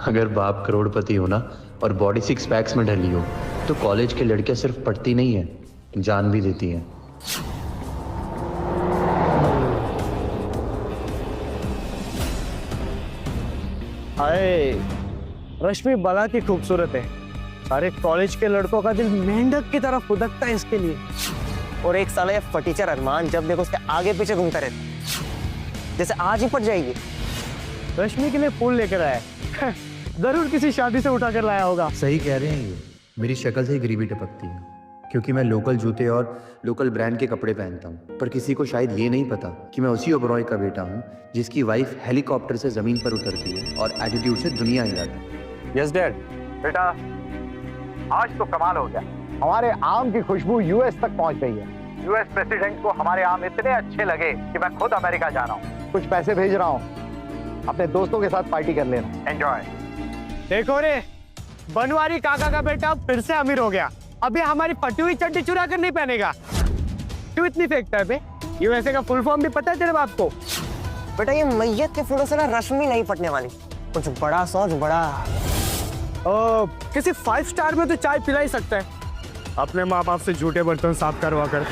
अगर बाप करोड़पति हो ना और बॉडी 6 पैक्स में ढली हो तो कॉलेज के लड़कियां सिर्फ पढ़ती नहीं है, जान भी देती हैं। हाय, रश्मि बला की खूबसूरत है। सारे कॉलेज के लड़कों का दिल मेंढक की तरफ फुदकता है इसके लिए। और एक साला ये फटीचर अरमान जब देखो उसके आगे पीछे घूमता रहता, जैसे आज ही पट जाएगी। रश्मि के लिए फूल लेकर आया है। जरूर किसी शादी से उठा कर लाया होगा। सही कह रहे हैं ये, मेरी शक्ल से ही गरीबी टपकती है क्योंकि मैं लोकल जूते और लोकल ब्रांड के कपड़े पहनता हूँ। पर किसी को शायद ये नहीं पता कि मैं उसी ओबरॉय का बेटा हूँ जिसकी वाइफ हेलीकॉप्टर से जमीन पर उतरती है और एटीट्यूड से दुनिया हिलाती है। Yes dad. बेटा आज तो कमाल हो गया, हमारे आम की खुशबू यूएस तक पहुंच गई है। यूएस प्रेसिडेंट को हमारे आम इतने अच्छे लगे कि मैं खुद अमेरिका जा रहा हूँ। कुछ पैसे भेज रहा हूँ, अपने दोस्तों के साथ पार्टी कर लेना। एंजॉय। देखो रे, बनवारी काका का बेटा फिर से अमीर हो गया। अभी हमारी फटी हुई चड्डी चुरा कर नहीं पहनेगा। क्यों इतनी फेंकता है बे? यूएसए का फुल फॉर्म भी पता है तेरे बाप को? बेटा ये मैयत के फूलों से ना रश्मि नहीं पटने वाली। कुछ बड़ा सोच बड़ा। किसी 5 स्टार में तो चाय पिला ही सकता है, अपने माँ बाप से झूठे बर्तन साफ करवा कर।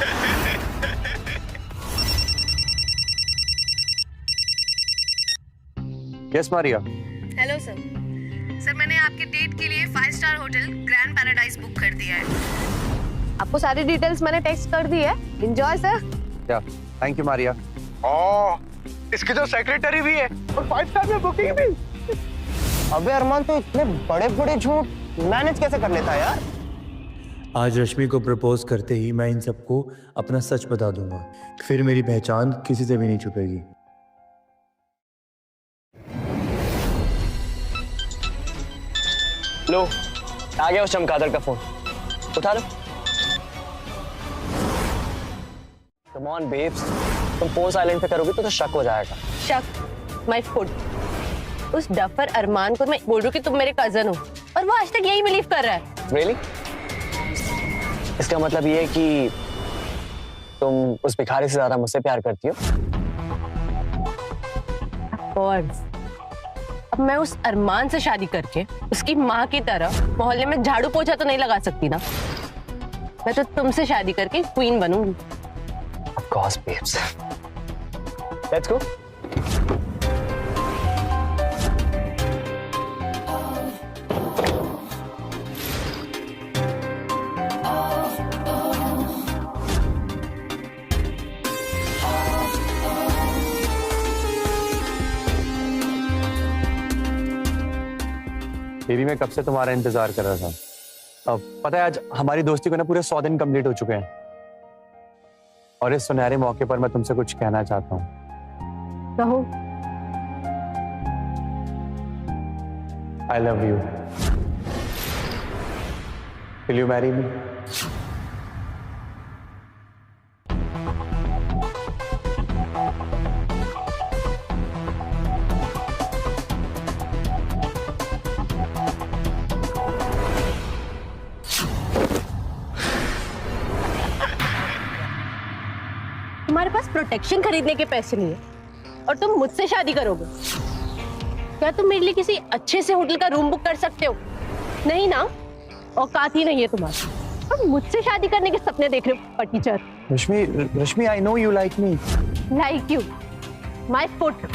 Yes Maria. Hello sir. Sir मैंने आपके डेट के लिए 5 star hotel grand paradise book कर दिया है। आपको सारी डिटेल्स मैंने टेक्स्ट कर दी है। Enjoy sir. या थैंक यू मारिया। इसके जो सेक्रेटरी भी है और 5 स्टार में बुकिंग भी। अबे अरमान तो इतने बड़े बड़े झूठ मैनेज कैसे कर लेता है यार? आज रश्मि को प्रपोज करते ही मैं इन सबको अपना सच बता दूंगा, फिर मेरी पहचान किसी से भी नहीं छुपेगी। लो, आ गया उस चमगादड़ का फोन। उठा लो। कम ऑन बेब्स, तुम फोन साइलेंट पे करोगी तो शक हो जाएगा। शक माय फुट। उस डफर अरमान को मैं बोल रही हूँ कि तुम मेरे कजन हो और वो आज तक यही बिलीव कर रहा है। Really? इसका मतलब ये है कि तुम उस भिखारी से ज्यादा मुझसे प्यार करती हो? Of अब मैं उस अरमान से शादी करके उसकी माँ की तरह मोहल्ले में झाड़ू पोछा तो नहीं लगा सकती ना। मैं तो तुमसे शादी करके क्वीन बनूंगी। Of course, babes. Let's go. Baby मैं कब से तुम्हारा इंतजार कर रहा था। अब पता है आज हमारी दोस्ती को ना पूरे 100 दिन कंप्लीट हो चुके हैं और इस सुनहरे मौके पर मैं तुमसे कुछ कहना चाहता हूँ। कहो। I love you. Will you marry me? तुम्हारे पास प्रोटेक्शन खरीदने के पैसे नहीं है और तुम मुझसे शादी करोगे? क्या तुम मेरे लिए किसी अच्छे से होटल का रूम बुक कर सकते हो? नहीं ना, औकात ही नहीं है तुम्हारी। और मुझसे शादी करने के सपने देख रहे हो teacher. Rashmi I know you like me. Like you my foot.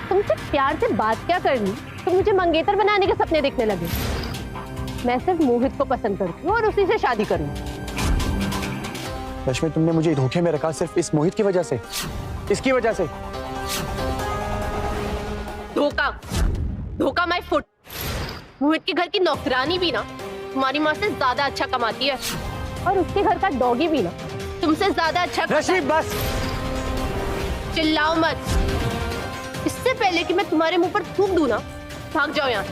तुमसे प्यार से बात क्या करनी, तुम मुझे मंगेतर बनाने के सपने देखने लगे। मैं सिर्फ मोहित को पसंद करती हूँ और उसी से शादी करूंगी। रश्मि तुमने मुझे धोखे में रखा सिर्फ इस मोहित की वजह से, इसकी वजह से। धोखा धोखा माय फुट। मोहित के घर की नौकरानी भी ना तुम्हारी माँ से ज्यादा अच्छा कमाती है और उसके घर का डॉगी भी ना तुमसे ज्यादा अच्छा। रश्मि बस, चिल्लाओ मत। इससे पहले कि मैं तुम्हारे मुंह पर थूक दूं ना, भाग जाओ यहाँ।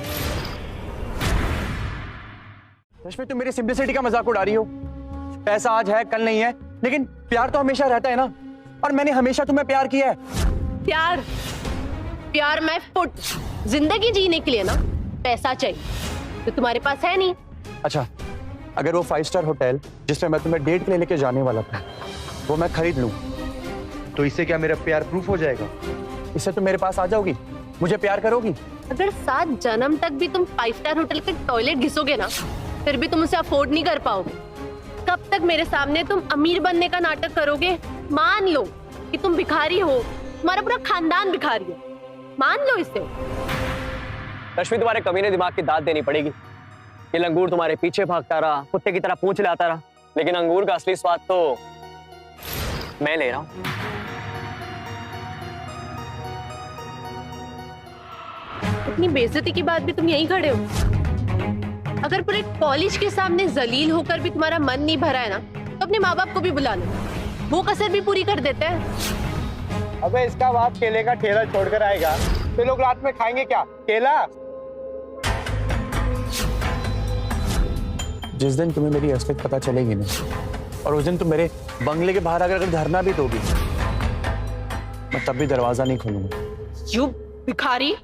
रश्मि तुम मेरी सिंपलिसिटी का मजाक उड़ा रही हो। पैसा आज है कल नहीं है, लेकिन प्यार तो हमेशा रहता है ना, और मैंने हमेशा तुम्हें प्यार किया है। प्यार प्यार मैं फुट। जिंदगी जीने के लिए ना पैसा चाहिए, तो तुम्हारे पास है नहीं। अच्छा, अगर वो 5 स्टार होटल जिसमें मैं तुम्हें डेट के लिए लेके जाने वाला था वो मैं खरीद लूं, तो इससे क्या मेरा प्यार प्रूफ हो जाएगा? इससे तुम मेरे पास आ जाओगी, मुझे प्यार करोगी? अगर 7 जन्म तक भी तुम 5 स्टार होटल के टॉयलेट घिसोगे ना, फिर भी तुम उसे अफोर्ड नहीं कर पाओगे। कब तक मेरे सामने तुम अमीर बनने का नाटक करोगे? मान लो कि तुम भिखारी हो, तुम्हारा पूरा खानदान भिखारी है, मान लो इसे। रश्मि, तुम्हारे कमीने दिमाग की दाद देनी पड़ेगी। ये लंगूर तुम्हारे पीछे भागता रहा, कुत्ते की तरह पूंछ लाता रहा, लेकिन अंगूर का असली स्वाद तो मैं ले रहा हूं। इतनी बेइज्जती की बात भी तुम यहीं खड़े हो। अगर पूरे कॉलेज के सामने जलील होकर भी तुम्हारा मन नहीं भरा है ना, तो अपने माँ बाप को भी बुला लो, वो कसर भी पूरी कर देते हैं। अबे इसका बाप केले का ठेला छोड़कर आएगा तो लोग रात में खाएंगे क्या? केला? जिस दिन तुम्हें मेरी असलियत पता चलेगी ना, और उस दिन तुम मेरे बंगले के बाहर अगर धरना भी दोगी, मैं तब भी दरवाजा नहीं खोलूंगा। यू भिखारी,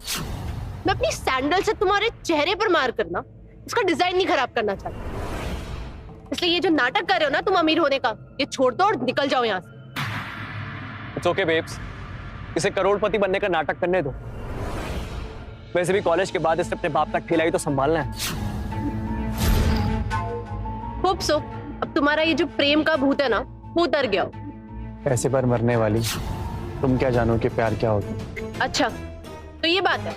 मैं अपनी सैंडल से तुम्हारे चेहरे पर मार करना उसका डिजाइन नहीं खराब करना चाहती। इसलिए ये जो नाटक कर रहे हो ना तुम अमीर होने का, ये छोड़ दो और निकल जाओ यहाँ से। इट्स ओके बेब्स, इसे करोड़पति बनने का नाटक करने दो। वैसे भी कॉलेज के बाद इसे अपने बाप का ठेला ही तो संभालना है। होप सो अब तुम्हारा ये जो प्रेम का भूत है ना, वो उतर गया हो। पैसे पर मरने वाली तुम क्या जानो कि प्यार क्या होता है? अच्छा तो ये बात है।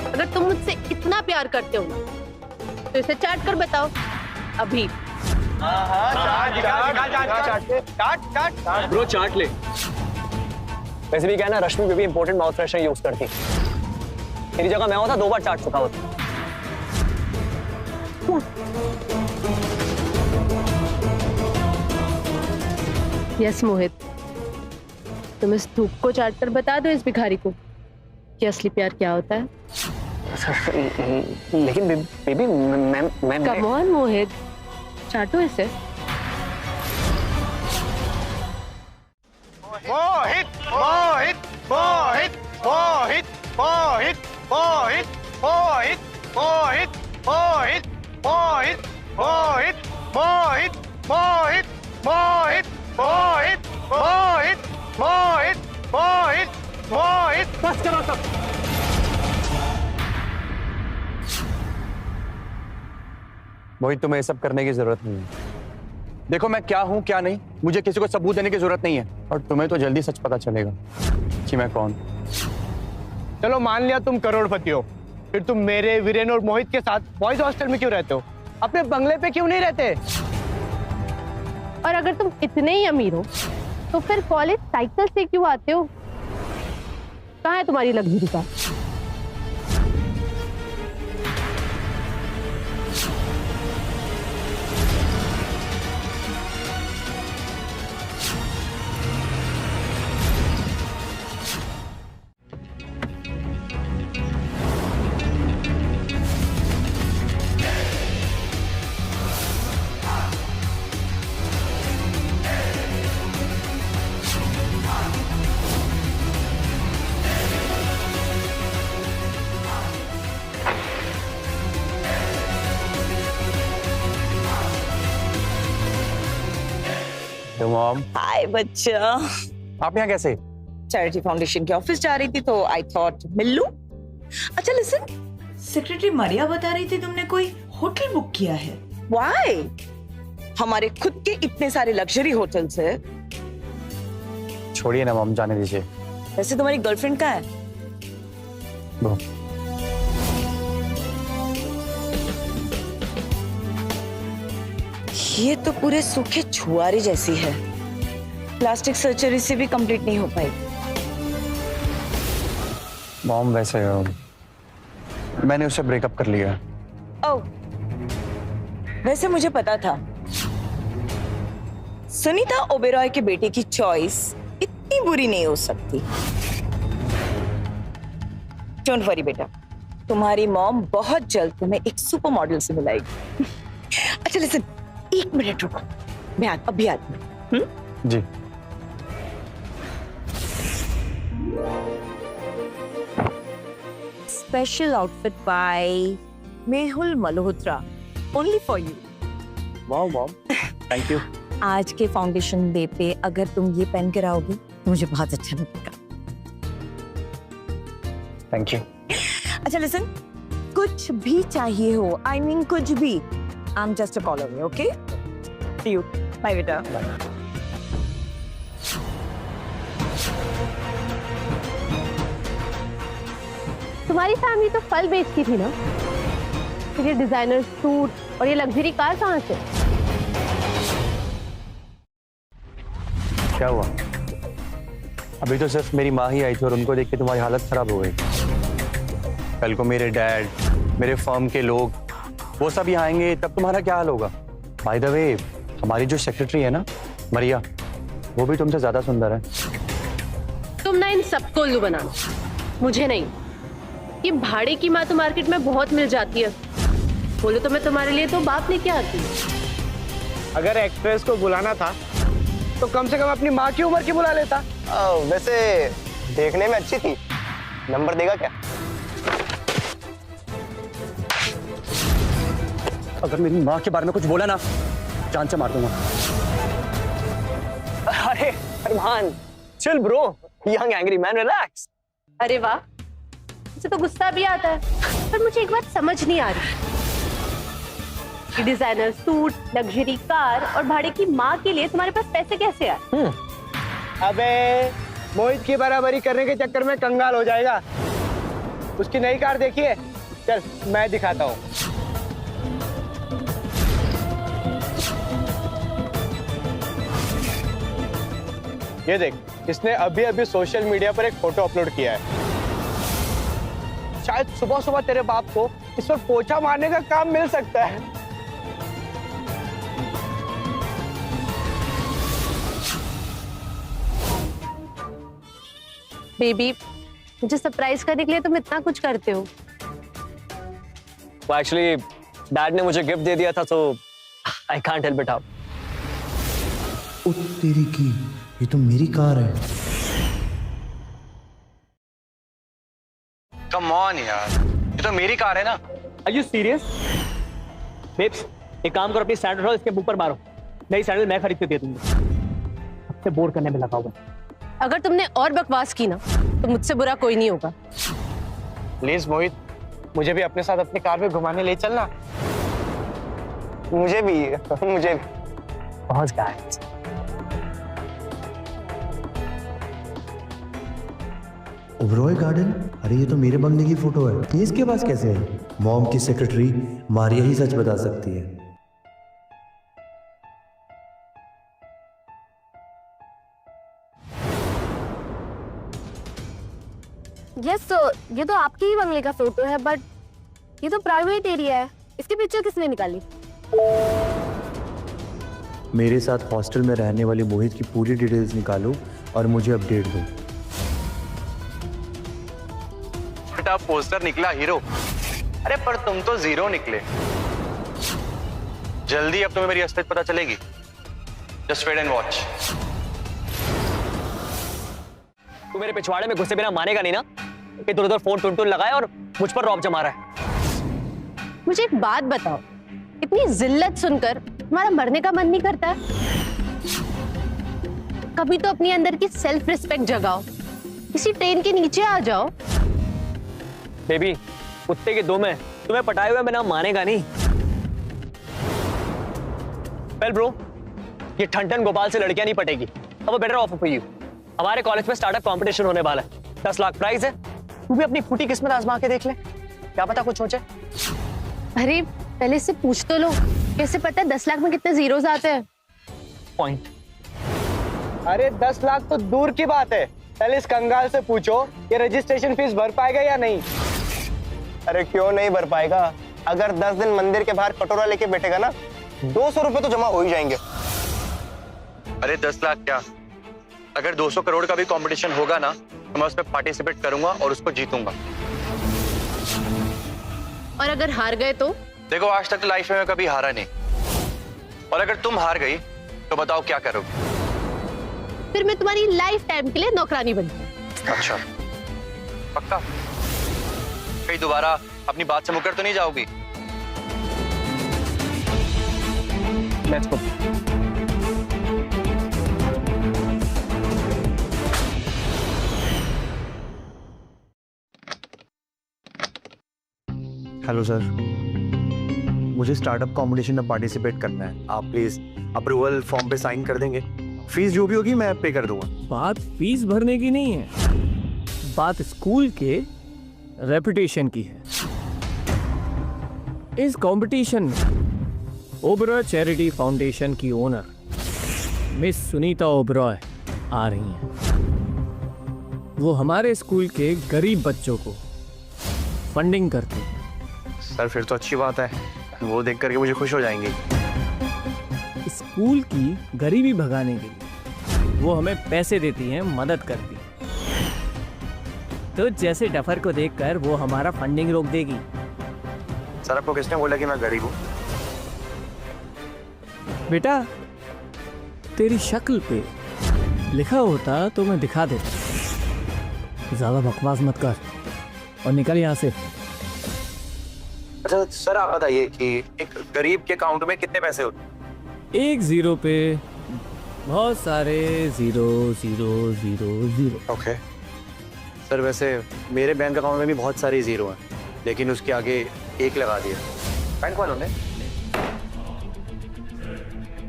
अगर तुम मुझसे इतना प्यार करते हो ना, तो इसे चाट कर बताओ अभी। ब्रो चाट ले। वैसे भी क्या है ना, Rashmi baby imported mouth freshener use करती है। मेरी जगह मैं होता 2 बार चाट चुका होता। यस मोहित, तुम इस धूप को चाट कर बता दो इस भिखारी को कि असली प्यार क्या होता है। लेकिन बेबी मैं कम ऑन मोहित, चाटो इसे। मोहित मोहित मोहित मोहित मोहित मोहित मोहित मोहित मोहित मोहित मोहित मोहित मोहित मोहित मोहित मोहित मोहित मोहित मोहित। बस करो सब। मोहित, तुम्हें ये सब करने की जरूरत नहीं है। देखो मैं क्या हूँ क्या नहीं, मुझे किसी को सबूत देने की जरूरत नहीं है, और तुम्हें तो जल्दी सच पता चलेगा कि मैं कौन। चलो मान लिया तुम करोड़पति हो, फिर तुम मेरे, वीरेन और मोहित के साथ बॉयज हॉस्टल में क्यों रहते हो? अपने बंगले पे क्यों नहीं रहते? और अगर तुम इतने ही अमीर हो तो फिर कॉलेज साइकिल से क्यों आते हो? कहाँ है तुम्हारी लग्जरी कार? मॉम, हाय बच्चा। आप यहाँ कैसे? चैरिटी फाउंडेशन के ऑफिस जा रही थी तो आई थॉट मिल लूं। अच्छा लिसन, सेक्रेटरी मारिया बता रही थी तुमने कोई होटल बुक किया है। व्हाई? हमारे खुद के इतने सारे लग्जरी होटल्स है। छोड़िए ना मॉम, जाने दीजिए। वैसे तुम्हारी गर्लफ्रेंड कहाँ है? वो ये तो पूरे सूखे छुआरे जैसी है। प्लास्टिक सर्जरी से भी कंप्लीट नहीं हो पाई। मॉम वैसे मैंने उससे ब्रेकअप कर लिया। ओह, वैसे मुझे पता था सुनीता ओबेरॉय के बेटे की चॉइस इतनी बुरी नहीं हो सकती। डोंट वरी बेटा, तुम्हारी मॉम बहुत जल्द तुम्हें एक सुपर मॉडल से मिलाएगी। अच्छा लिसन, 1 मिनट रुको, मैं अभी आती हूँ। जी। Special outfit by Mehul Malhotra, only for you. Wow mom, thank you. आज के फाउंडेशन डे पे अगर तुम ये पहन के रहोगे तो मुझे बहुत अच्छा लगेगा। Thank you. अच्छा लिसन, कुछ भी चाहिए हो, आई मीन कुछ भी, I am just a call away, okay? See you, bye बेटा। तुम्हारी फैमिली तो फल बेचती थी ना, फिर ये डिजाइनर सूट और ये लग्जरी कार कहाँ से? क्या हुआ? अभी तो सिर्फ मेरी माँ ही आई थी और उनको देख के तुम्हारी हालत खराब हो गई। कल को मेरे डैड, मेरे फर्म के लोग, वो सब यहाँ आएंगे, तब तुम्हारा क्या हाल होगा? बाय द वे, हमारी जो सेक्रेटरी है ना, मरिया, वो भी तुमसे ज्यादा सुंदर है। तुम ना इन सबको उल्लू बनाना, मुझे नहीं। ये भाड़े की माँ तो मार्केट में बहुत मिल जाती है, बोलो तो मैं तुम्हारे लिए तो बाप लेके आती। अगर एक्ट्रेस को बुलाना था तो कम से कम अपनी माँ की उम्र की बुला लेता। वैसे देखने में अच्छी थी, नंबर देगा क्या? अगर मेरी माँ के बारे में कुछ बोला ना, जान से मार दूंगा। अरे Armaan, chill bro, young angry man, relax. अरे वाह, मुझे तो गुस्सा भी आता है, पर मुझे एक बात समझ नहीं आ रही। ये डिजाइनर सूट, लग्जरी कार और भाड़े की माँ के लिए तुम्हारे पास पैसे कैसे आए? अबे मोहित की बराबरी करने के चक्कर में कंगाल हो जाएगा। उसकी नई कार देखिए, चल मैं दिखाता हूँ। ये देख, इसने अभी अभी सोशल मीडिया पर एक फोटो अपलोड किया है। शायद सुबह सुबह तेरे बाप को इस पर पोछा मारने का काम मिल सकता है। बेबी, मुझे सरप्राइज करने के लिए तुम इतना कुछ करते हो। वो एक्चुअली डैड ने मुझे गिफ्ट दे दिया था, तो I can't help it out. ओ तेरी की, ये तो मेरी कार है। कम ऑन यार, ये तो मेरी कार है ना। Are you serious? बेब्स, एक काम करो, अपनी सैंडल उठाओ, इसके ऊपर मारो। नई सैंडल मैं खरीद के दे दूंगा। अब से बोर करने में लगा हुआ। अगर तुमने और बकवास की ना, तो मुझसे बुरा कोई नहीं होगा। प्लीज मोहित, मुझे भी अपने साथ अपनी कार में घुमाने ले चलना। मुझे भी पहुंच गया है। ओबरॉय गार्डन? अरे ये तो मेरे बंगले की फोटो है, ये इसके पास कैसे है? मॉम की सेक्रेटरी मारिया ही सच बता सकती है। यस तो ये तो आपके ही बंगले का फोटो है, बट ये तो प्राइवेट एरिया है, इसकी पिक्चर किसने निकाली? मेरे साथ हॉस्टल में रहने वाले मोहित की पूरी डिटेल्स निकालो और मुझे अपडेट दो। बेटा पोस्टर निकला हीरो, अरे पर तुम तो जीरो निकले। जल्दी अब तुम्हें मेरी असलियत पता चलेगी। Just wait and watch. तू मेरे पिछवाड़े में घुसे बिना मानेगा नहीं ना? इधर उधर फोन टुन लगाए और मुझ पर रौब जमा रहा है। मुझे एक बात बताओ, इतनी जिल्लत सुनकर तुम्हारा मरने का मन नहीं करता? कभी तो अपने अंदर की सेल्फ रिस्पेक्ट जगाओ, किसी ट्रेन के नीचे आ जाओ। बेबी, कुत्ते के दो में तुम्हें पटाए हुए बिना मानेगा नहीं। वेल ब्रो, ये ठंडन गोपाल से लड़कियां नहीं पटेगी। अब बेटर ऑफर फॉर यू। हमारे कॉलेज में स्टार्टअप कंपटीशन होने वाला है, 10 लाख प्राइस है। तू भी अपनी फूटी किस्मत आजमा के देख ले, क्या पता कुछ सोचे। अरे पहले इससे पूछ तो लो, कैसे पता है 10 लाख में कितने जीरोस आते हैं? पॉइंट। अरे 10 लाख तो दूर की बात है, पहले इस कंगाल से पूछो ये रजिस्ट्रेशन फीस भर पाएगा या नहीं। अरे क्यों नहीं भर पाएगा? अगर 10 दिन मंदिर के बाहर कटोरा लेके बैठेगा ना, 200 रुपए तो जमा हो ही जाएंगे। अरे 10 लाख क्या, अगर 200 करोड़ का भी कंपटीशन होगा ना, तो मैं उसमें पार्टिसिपेट करूंगा और उसको जीतूंगा। और अगर हार गए तो? देखो आज तक तो लाइफ में मैं कभी हारा नहीं, और अगर तुम हार गई तो बताओ क्या करोगे? फिर मैं तुम्हारी लाइफ टाइम के लिए नौकरानी बनती। अच्छा पक्का? कहीं दोबारा अपनी बात से मुकर तो नहीं जाओगी? Let's go. हेलो सर, मुझे स्टार्टअप कंपटीशन में पार्टिसिपेट करना है। आप प्लीज अप्रूवल फॉर्म पे साइन कर देंगे। फीस जो भी होगी मैं पे कर दूंगा। बात फीस भरने की नहीं है, बात स्कूल के रेपुटेशन की है। इस कंपटीशन में ओबरॉय चैरिटी फाउंडेशन की ओनर मिस सुनीता ओबरॉय आ रही हैं। वो हमारे स्कूल के गरीब बच्चों को फंडिंग करती हैं। सर फिर तो अच्छी बात है, वो देख करके मुझे खुश हो जाएंगे। स्कूल की गरीबी भगाने के लिए वो हमें पैसे देती हैं, मदद करती हैं। तो जैसे डफर को देखकर वो हमारा फंडिंग रोक देगी। सर आपको किसने बोला कि मैं गरीब हूँ? बेटा तेरी शक्ल पे लिखा होता तो मैं दिखा देता। ज्यादा बकवास मत कर और निकल यहाँ से। अच्छा सर आप बताइए कि एक गरीब के अकाउंट में कितने पैसे होते हैं? एक जीरो पे बहुत सारे zero zero zero zero. Okay sir, वैसे मेरे बैंक अकाउंट में भी बहुत सारे जीरो हैं, लेकिन उसके आगे एक लगा दिया बैंक वालों ने।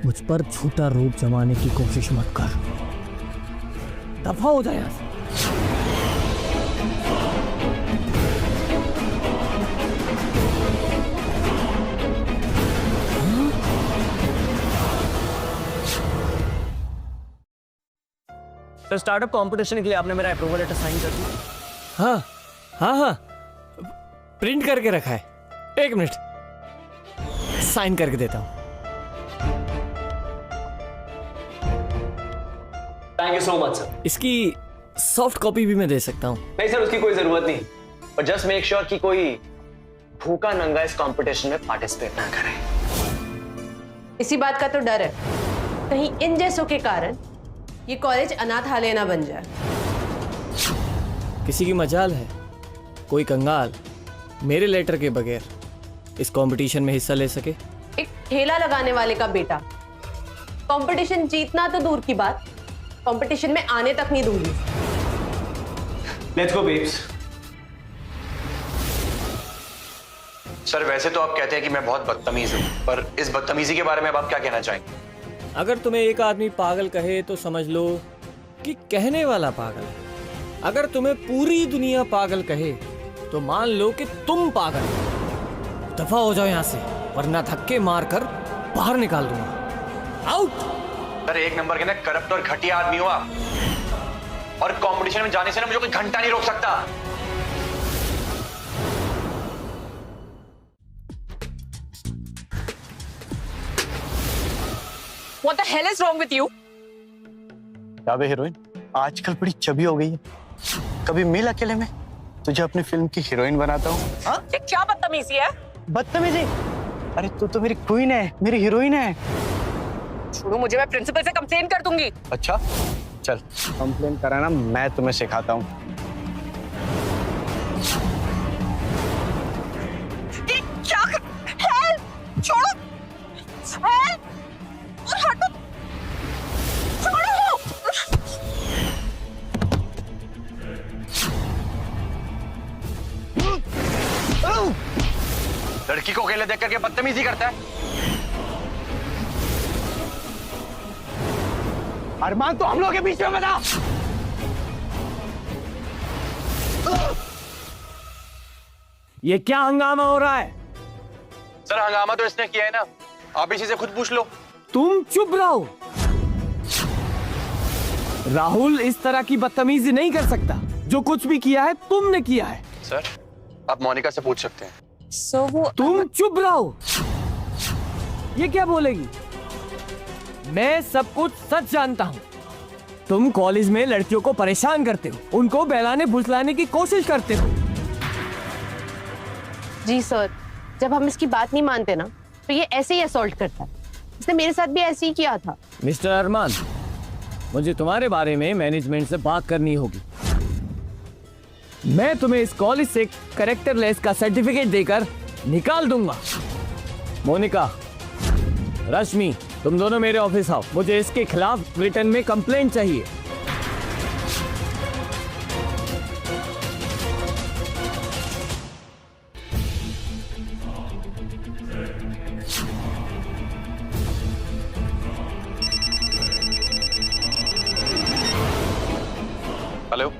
मुझ पर झूठा रूप जमाने की कोशिश मत कर, दफा हो जाए यहाँ से। तो स्टार्टअप कंपटीशन के लिए आपने मेरा अप्रूवल लेटर साइन कर दिया? हाँ हाँ हाँ, प्रिंट करके रखा है। एक मिनट, साइन करके देता हूँ। Thank you so much sir. इसकी सॉफ्ट कॉपी भी मैं दे सकता हूँ। नहीं सर, उसकी कोई जरूरत नहीं, और जस्ट मेक श्योर कि कोई भूखा नंगा इस कंपटीशन में पार्टिसिपेट ना करे। इसी बात का तो डर है, कहीं इन जैसों के कारण ये कॉलेज अनाथालय ना बन जाए। किसी की मजाल है कोई कंगाल मेरे लेटर के बगैर इस कंपटीशन में हिस्सा ले सके। एक ठेला लगाने वाले का बेटा कंपटीशन जीतना तो दूर की बात, कंपटीशन में आने तक नहीं दूंगी। Let's go babes. सर वैसे तो आप कहते हैं कि मैं बहुत बदतमीज हूँ, पर इस बदतमीजी के बारे में अब आप क्या कहना चाहेंगे? अगर तुम्हें एक आदमी पागल कहे तो समझ लो कि कहने वाला पागल है। अगर तुम्हें पूरी दुनिया पागल कहे तो मान लो कि तुम पागल हो। दफा हो जाओ यहाँ से, वरना धक्के मारकर बाहर निकाल दूंगा। आउट। सर एक नंबर के ना करप्ट और घटिया आदमी हो आप, और कंपटीशन में जाने से ना मुझे कोई घंटा नहीं रोक सकता। What the hell is wrong with you? क्या बे हीरोइन, आजकल बड़ी चबी हो गई है। कभी मिल अकेले में, तुझे अपनी फिल्म की हीरोइन बनाता हूँ। ये क्या बदतमीजी है? बदतमीजी? अरे तू तो मेरी क्वीन है, मेरी हीरोइन है। छोड़ो मुझे, मैं प्रिंसिपल से कंप्लेन कर दूंगी। अच्छा चल, कंप्लेन कराना मैं तुम्हें सिखाता हूँ। क्या? हेल्प! छोड़ो! हेल्प! हटो! छोड़ो! लड़की को अकेले देख करके बदतमीजी करता है। अरमान तो हम लोग के बीच में बता। ये क्या हंगामा हो रहा है? सर हंगामा तो इसने किया है ना, आप इसी से खुद पूछ लो। तुम चुप रहो। राहुल इस तरह की बदतमीजी नहीं कर सकता। जो कुछ भी किया है तुमने किया है। सर आप मोनिका से पूछ सकते हैं। तुम चुप रहो। ये क्या बोलेगी? मैं सब कुछ सच जानता हूं। तुम कॉलेज में लड़कियों को परेशान करते हो, उनको बहलाने फुसलाने की कोशिश करते हो। जी सर, जब हम इसकी बात नहीं मानते ना तो ये ऐसे ही असॉल्ट करता है। इसने मेरे साथ भी ऐसे ही किया था। मिस्टर अरमान, मुझे तुम्हारे बारे में मैनेजमेंट से बात करनी होगी। मैं तुम्हें इस कॉलेज से कैरेक्टरलेस का सर्टिफिकेट देकर निकाल दूंगा। मोनिका, रश्मि, तुम दोनों मेरे ऑफिस आओ। मुझे इसके खिलाफ रिटर्न में कंप्लेंट चाहिए। हेलो,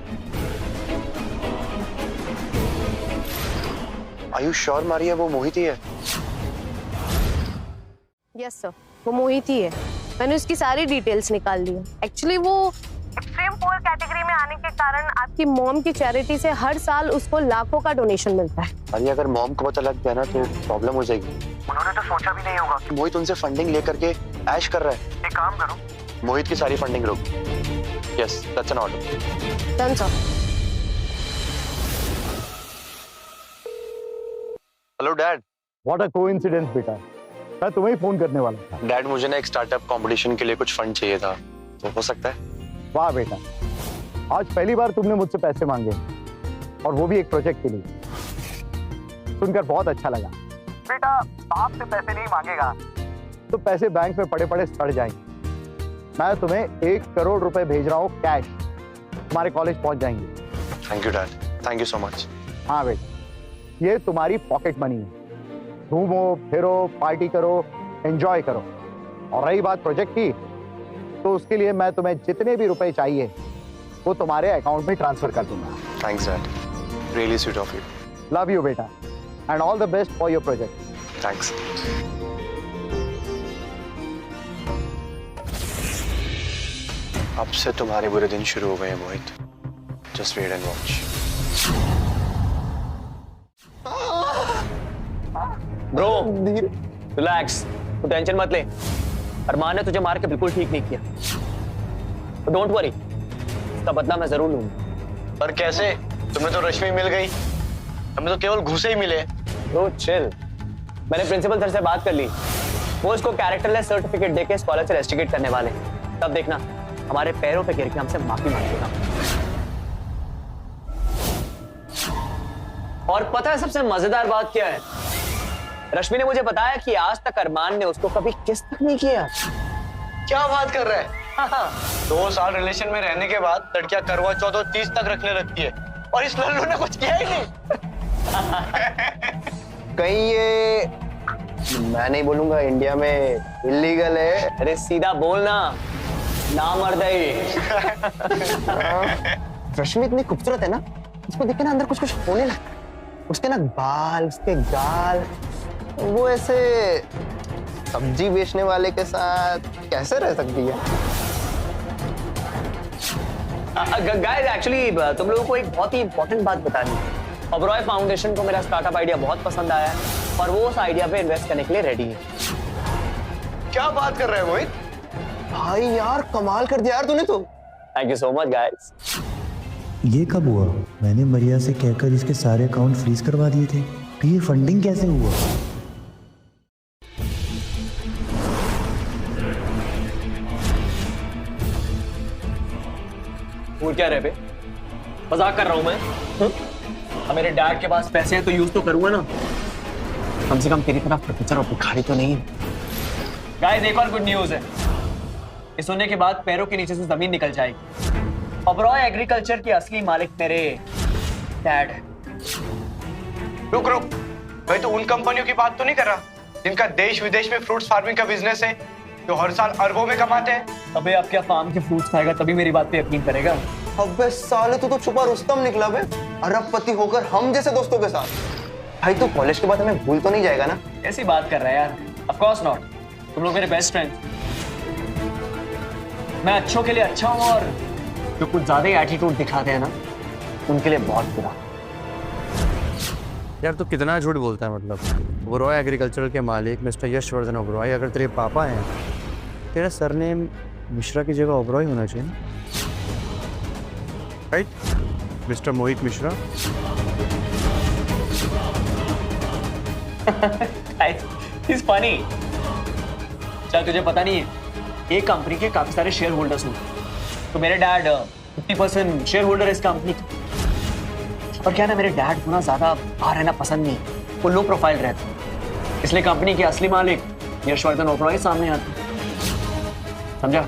आयुष श्योर मारिया वो मोहित ही है? यस सर, वो मोहित ही है। मैंने उसकी सारी डिटेल्स निकाल ली है। एक्चुअली वो एक्सट्रीम पुअर कैटेगरी में आने के कारण आपकी मॉम की चैरिटी से हर साल उसको लाखों का डोनेशन मिलता है। अरे अगर मॉम को पता लग गया ना तो प्रॉब्लम हो जाएगी। उन्होंने तो सोचा भी नहीं होगा कि मोहित उनसे फंडिंग लेकर के ऐश कर रहा है। एक काम करो, मोहित की सारी फंडिंग रोक। Yes, that's an order. Done sir. Hello dad. What a coincidence बेटा, मैं तुम्हें ही फोन करने वाला था। डैड मुझे ना एक स्टार्टअप कंपटीशन के लिए कुछ फंड चाहिए था, तो हो सकता है? वाह बेटा, आज पहली बार तुमने मुझसे पैसे मांगे और वो भी एक प्रोजेक्ट के लिए। सुनकर बहुत अच्छा लगा। बेटा बाप से पैसे नहीं मांगेगा तो पैसे बैंक में पड़े पड़े सड़ जाएंगे। मैं तुम्हें 1 करोड़ रुपए भेज रहा हूँ कैश, तुम्हारे कॉलेज पहुंच जाएंगे। Thank you dad, thank you so much. हाँ बेटा, ये तुम्हारी पॉकेट मनी है। घूमो फिरो, पार्टी करो, एंजॉय करो। और रही बात प्रोजेक्ट की, तो उसके लिए मैं तुम्हें जितने भी रुपए चाहिए वो तुम्हारे अकाउंट में ट्रांसफर कर दूंगा। Thanks dad, really sweet of you. Love you बेटा, and all the best for your project. Thanks. अब से तुम्हारे बुरे दिन शुरू हो गए हैं Mohit. Just wait and watch. Bro relax, तू टेंशन मत ले। अरमान ने तुझे मार के बिल्कुल ठीक नहीं किया। डोंट वरी, इसका बदला मैं जरूर लूंगा। पर कैसे? तुम्हें तो रश्मि मिल गई, हमें तो केवल घूसे ही मिले। ब्रो चिल, मैंने प्रिंसिपल सर से बात कर ली। वो इसको कैरेक्टरलेस सर्टिफिकेट देके स्कॉलर से रेस्टिकेट करने वाले। तब देखना हमारे पैरों पे गिर के हमसे माफी मांगेगा। और पता है सबसे मजेदार बात क्या है? रश्मि ने मुझे बताया कि आज तक अरमान ने उसको कभी किस तक नहीं किया। क्या बात कर रहा है? हाँ। 2 साल रिलेशन में रहने के बाद लड़कियां करवा चौथ और 30 तक रखने लगती है, और इस लल्लू ने कुछ किया ही नहीं। कहीं ये, मैं नहीं बोलूंगा, इंडिया में इलीगल है? अरे सीधा बोलना, नामर्दई। रश्मि इतनी खूबसूरत है ना, उसको देख के ना अंदर कुछ कुछ होने लगता है। उसके ना बाल, उसके गाल, वो ऐसे सब्जी बेचने वाले के साथ कैसे रह सकती है? गाइस एक्चुअली तुम लोगों को एक बहुत ही इंपॉर्टेंट बात बतानी है। ओबरॉय फाउंडेशन को मेरा स्टार्टअप आइडिया बहुत पसंद आया है और वो उस आइडिया पे इन्वेस्ट करने के लिए रेडी है। क्या बात कर रहे हो मोहित? भाई यार कमाल कर दिया यार तूने तो। Thank you so much guys. ये कब हुआ? मैंने मरिया से कहकर इसके सारे अकाउंट फ्रीज करवा दिए थे, तो ये फंडिंग कैसे हुआ? वो क्या रहे बे? मजाक कर रहा हूं मैं। अब मेरे डैड के पास पैसे हैं तो यूज तो करूंगा ना। कम से कम तेरी तरफ प्रोफेसर और भिखारी तो नहीं है। गाइस एक और गुड न्यूज है। ये सुनने के बाद पैरों के नीचे से जमीन निकल जाएगी। ओबरॉय एग्रीकल्चर के असली मालिक मेरे डैड है। रुक रुक, भाई तो उन कंपनियों की बात तो नहीं कर रहा जिनका देश विदेश में फ्रूट्स फार्मिंग का बिजनेस है, जो हर साल अरबों में कमाते हैं? अबे आप क्या फार्म के फ्रूट्स खाएगा तभी मेरी बात पे यकीन करेगा? अबे साले तू तो छुपा रुस्तम निकला बे, अरबपति होकर हम जैसे दोस्तों के साथ। भाई तू कॉलेज के बाद हमें भूल तो नहीं जाएगा ना? ऐसी बात कर रहा है यार। ऑफ कोर्स नॉट, तुम लोग मेरे बेस्ट फ्रेंड। मैं अच्छों के लिए अच्छा हूं और जो कुछ ज्यादा ही एटीट्यूड दिखाते हैं ना, उनके लिए बहुत बुरा। यार तो कितना झूठ बोलता है। मतलब ओबरॉय एग्रीकल्चर के मालिक मिस्टर यशवर्धन ओबरॉय अगर तेरे पापा हैं, तेरा सरनेम मिश्रा की जगह ओबरॉय होना चाहिए ना, राइट मिस्टर मोहित मिश्रा? He's funny। चल तुझे पता नहीं है, एक कंपनी के काफी सारे शेयर होल्डर्स होते हैं, तो मेरे डैड 50% शेयर होल्डर है इस कंपनी के। और क्या ना, मेरे डैड को ना ज्यादा बाहर रहना पसंद नहीं, वो लो प्रोफाइल रहते हैं, इसलिए कंपनी के असली मालिक यशवर्धन ओबरॉय सामने आते हैं। समझा?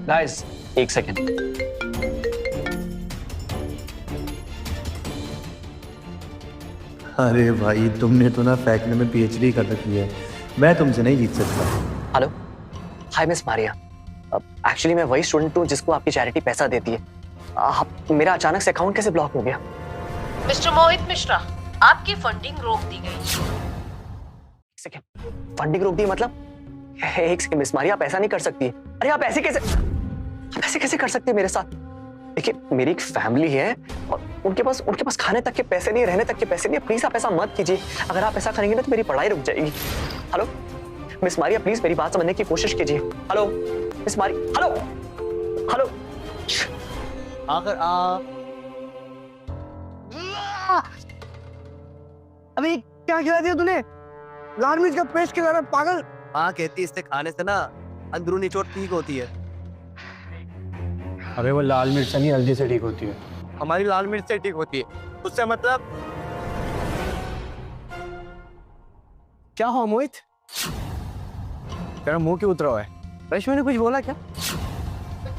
गाइस एक सेकेंड। अरे भाई तुमने तो ना फेंकने में पीएचडी कर रखी है, मैं तुमसे नहीं जीत सकता। Hello, hi miss Maria. Actually मैं वही स्टूडेंट हूँ जिसको आपकी चैरिटी पैसा देती है। मेरा अचानक से अकाउंट कैसे ब्लॉक हो गया? मिस्टर मोहित मिश्रा, आपकी फंडिंग रोक दी गई। सेकंड, फंडिंग रोक दी मतलब? एक सेकंड मिस मारिया, आप ऐसा नहीं कर सकती। अरे आप ऐसे कैसे कर सकती है मेरे साथ? देखिए, मेरी एक फैमिली है और उनके पास खाने तक के पैसे नहीं, रहने तक के पैसे नहीं। प्लीज आप ऐसा मत कीजिए। अगर आप ऐसा करेंगे ना तो मेरी पढ़ाई रुक जाएगी। हेलो मिस मारिया, प्लीज मेरी बात समझने की कोशिश कीजिए। Hello miss Maria, hello. अगर अबे क्या खिला दिया तूने? लाल मिर्च का पेस्ट खिला रहा है, पागल। हाँ, कहती इससे खाने से ना अंदरूनी चोट ठीक होती है। अबे वो लाल मिर्च नहीं, हल्दी से ठीक होती है। हमारी लाल मिर्च से ठीक होती है। उससे मतलब क्या हो मोहित? तेरा मुंह क्यों उतरा हुआ है? रश्मि ने कुछ बोला क्या?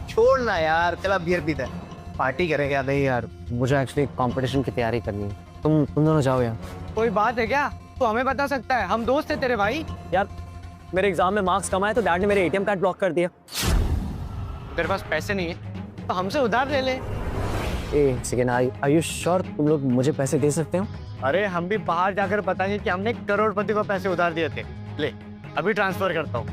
छोड़ना यार, चला बियर पीता है, पार्टी करेंगे। नहीं यार, मुझे एक्चुअली कंपटीशन की तैयारी करनी है। तुम दोनों जाओ यार। कोई बात है क्या? तू हमें बता सकता है, हम दोस्त है तेरे भाई। यार मेरे एग्जाम में मार्क्स कम आए तो डैड ने मेरे एटीएम कार्ड ब्लॉक कर दिया। तेरे पास पैसे नहीं है तो हमसे उधार ले ले। एक सेकेंड, आर यू श्योर तुम लोग मुझे पैसे दे सकते हो? अरे हम भी बाहर जाकर बताएंगे कि हमने करोड़पति को पैसे उधार दिए थे। ले अभी ट्रांसफर करता हूँ।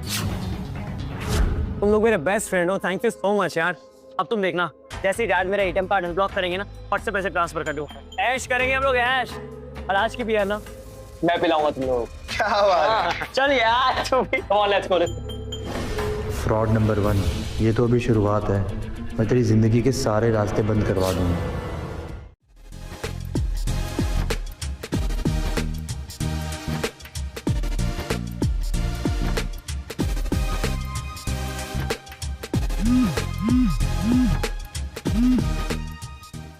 तुम लोग मेरे बेस्ट फ्रेंड हो, थैंक यू सो मच यार। अब तुम देखना, जैसे ही डैड मेरा एटीएम कार्ड अनब्लॉक करेंगे ना, फट से पैसे ट्रांसफर कर दो। ऐश करेंगे हम लोग, ऐश। और आज की भी है ना, मैं पिलाऊंगा तुम लोग। क्या बात है? चल यार, come on let's go. Fraud number 1, ये तो अभी शुरुआत है। मैं तेरी जिंदगी के सारे रास्ते बंद करवा दूंगा।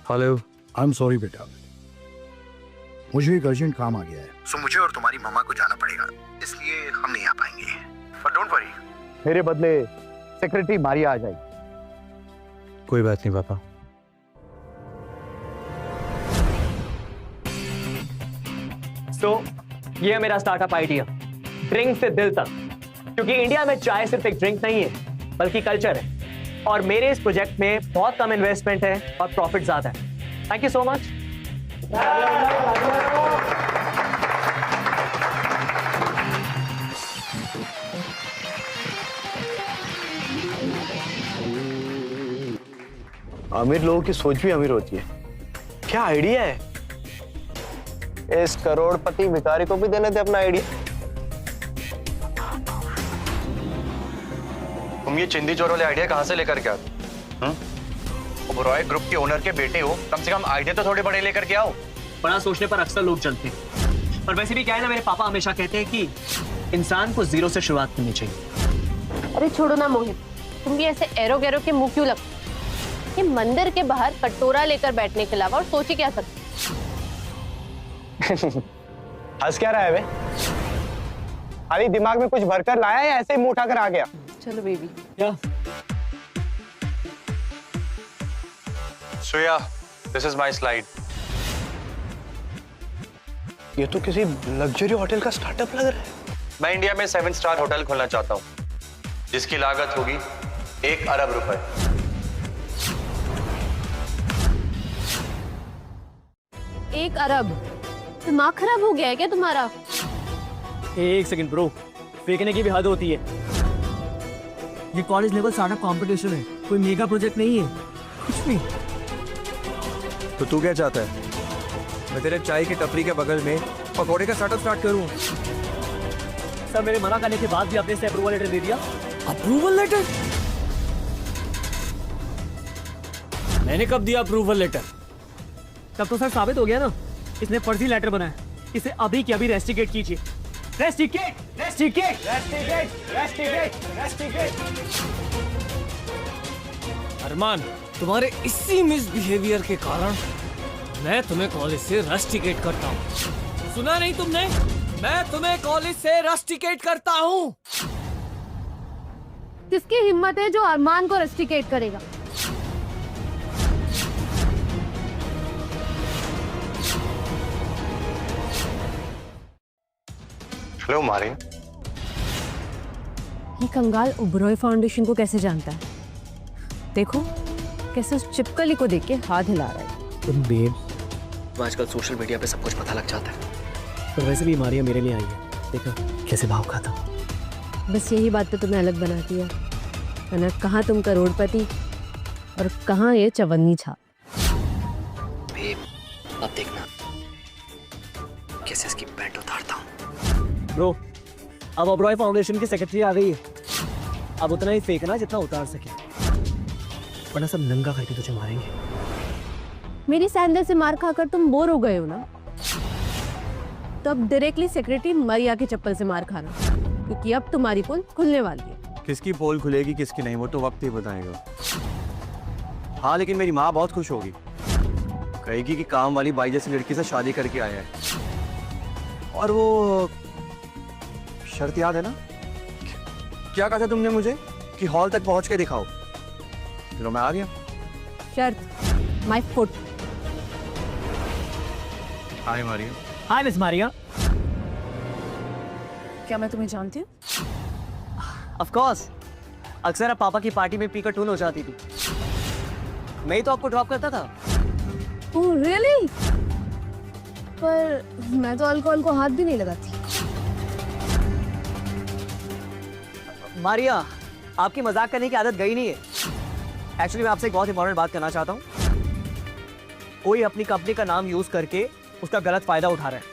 हेलो, आई एम सॉरी बेटा, मुझे एक अर्जेंट काम आ गया है, सो मुझे और तुम्हारी मम्मा को जाना पड़ेगा, इसलिए हम नहीं आ पाएंगे। पर डोंट वरी, मेरे बदले सेक्रेटरी मारिया आ जाएगी। कोई बात नहीं पापा। ये है मेरा स्टार्टअप आइडिया, ड्रिंक से दिल तक। क्योंकि इंडिया में चाय सिर्फ एक ड्रिंक नहीं है बल्कि कल्चर है। और मेरे इस प्रोजेक्ट में बहुत कम इन्वेस्टमेंट है और प्रॉफिट ज्यादा है। Thank you so much. अमीर लोगों की सोच भी अमीर होती है। क्या आइडिया है? इस करोड़पति भिखारी को भी देने थे अपना आइडिया। तुम ये चिंदी चोर वाले आइडिया कहाँ से लेकर के आते? ओबरॉय ग्रुप के ओनर के बेटे हो, कम से कम आइडिया तो थोड़े बड़े लेकर के आओ। बड़ा सोचने पर अक्सर लोग चलते हैं। पर वैसे भी क्या है ना, मेरे पापा हमेशा कहते हैं कि इंसान को जीरो से शुरुआत करनी चाहिए। अरे छोड़ो ना मोहित, तुम भी ऐसे एरो गैरो के मुंह क्यों लगते? ये मंदिर के बाहर कटोरा लेकर बैठने के अलावा और सोच ही क्या सकते? हंस क्या रहा है बे? अरे दिमाग में कुछ भरकर लाया या ऐसे ही मुंह उठाकर आ गया? चलो बेबी। क्या? So yeah, this is my slide. ये तो किसी लग्जरी होटल का स्टार्टअप लग रहा है। मैं इंडिया में 7 स्टार होटल खोलना चाहता हूँ, जिसकी लागत होगी 1 अरब रुपए। 1 अरब? दिमाग खराब हो गया है क्या तुम्हारा? एक सेकंड ब्रो, फेंकने की भी हद होती है। ये कॉलेज लेवल स्टार्टअप कंपटीशन है, कोई मेगा प्रोजेक्ट नहीं है, कुछ भी। तो तू क्या चाहता है? मैं तेरे चाय की टपरी के बगल में पकौड़े का स्टार्टअप स्टार्ट करूं? सर मेरे मना करने के बाद भी आपने इसे अप्रूवल लेटर दे दिया। Approval letter? मैंने कब दिया अप्रूवल लेटर? तब तो सर साबित हो गया ना, इसने फर्जी लेटर बनाया। इसे अभी की अभी रेस्टिकेट कीजिए। Rusticate, rusticate, rusticate, rusticate, rusticate. Armaan, तुम्हारे इसी मिसबिहेवियर के कारण मैं तुम्हें कॉलेज से रस्टिकेट करता हूँ। सुना नहीं तुमने? मैं तुम्हें कॉलेज से रस्टिकेट करता हूँ। किसकी हिम्मत है जो अरमान को रस्टिकेट करेगा? हेलो मारिया, ये कंगाल ओबरॉय फाउंडेशन को कैसे जानता है? देखो कैसे उस चिपकली को देख के हाथ हिला रहा है। तुम बेब, तो आजकल सोशल मीडिया पे सब कुछ पता लग जाता है। पर वैसे भी मारिया मेरे लिए आई है, देखो कैसे भाव खाता। बस यही बात तो तुम्हें अलग बनाती है, वरना कहाँ तुम करोड़पति और कहाँ ये चवन्नी छाप। बेब, अब देखना कैसे इसकी पैंट उतारता हूँ। ब्रो, अब ओबरॉय फाउंडेशन की सेक्रेटरी आ गई है। अब उतना ही फेंकना जितना उतार सके, वरना सब नंगा करके तुझे मारेंगे। मेरी सैंडल से मार खाकर तुम बोर हो गए हो ना, तो अब डायरेक्टली सेक्रेटरी मारिया के चप्पल से मार खाना, क्योंकि अब तुम्हारी पोल खुलने वाली है। किसकी पोल खुलेगी किसकी नहीं वो तो वक्त ही बताएगा। हाँ लेकिन मेरी माँ बहुत खुश होगी, कहेगी कि काम वाली बाई जैसी लड़की से शादी करके आया है। और वो शर्त याद है ना, क्या कहा था तुमने मुझे कि हॉल तक पहुंच के दिखाओ? चलो मैं आ गया। शर्त my foot. Hi Maria. Hi miss Maria. क्या मैं तुम्हें जानती हूँ? ऑफ कोर्स, अक्सर आप पापा की पार्टी में पीकर टून हो जाती थी। मैं ही तो आपको ड्रॉप करता था। Oh really? पर मैं तो अल्कोहल को हाथ भी नहीं लगाती। मारिया, आपकी मजाक करने की आदत गई नहीं है। एक्चुअली मैं आपसे एक बहुत इंपॉर्टेंट बात करना चाहता हूँ। कोई अपनी कंपनी का नाम यूज करके उसका गलत फायदा उठा रहा है।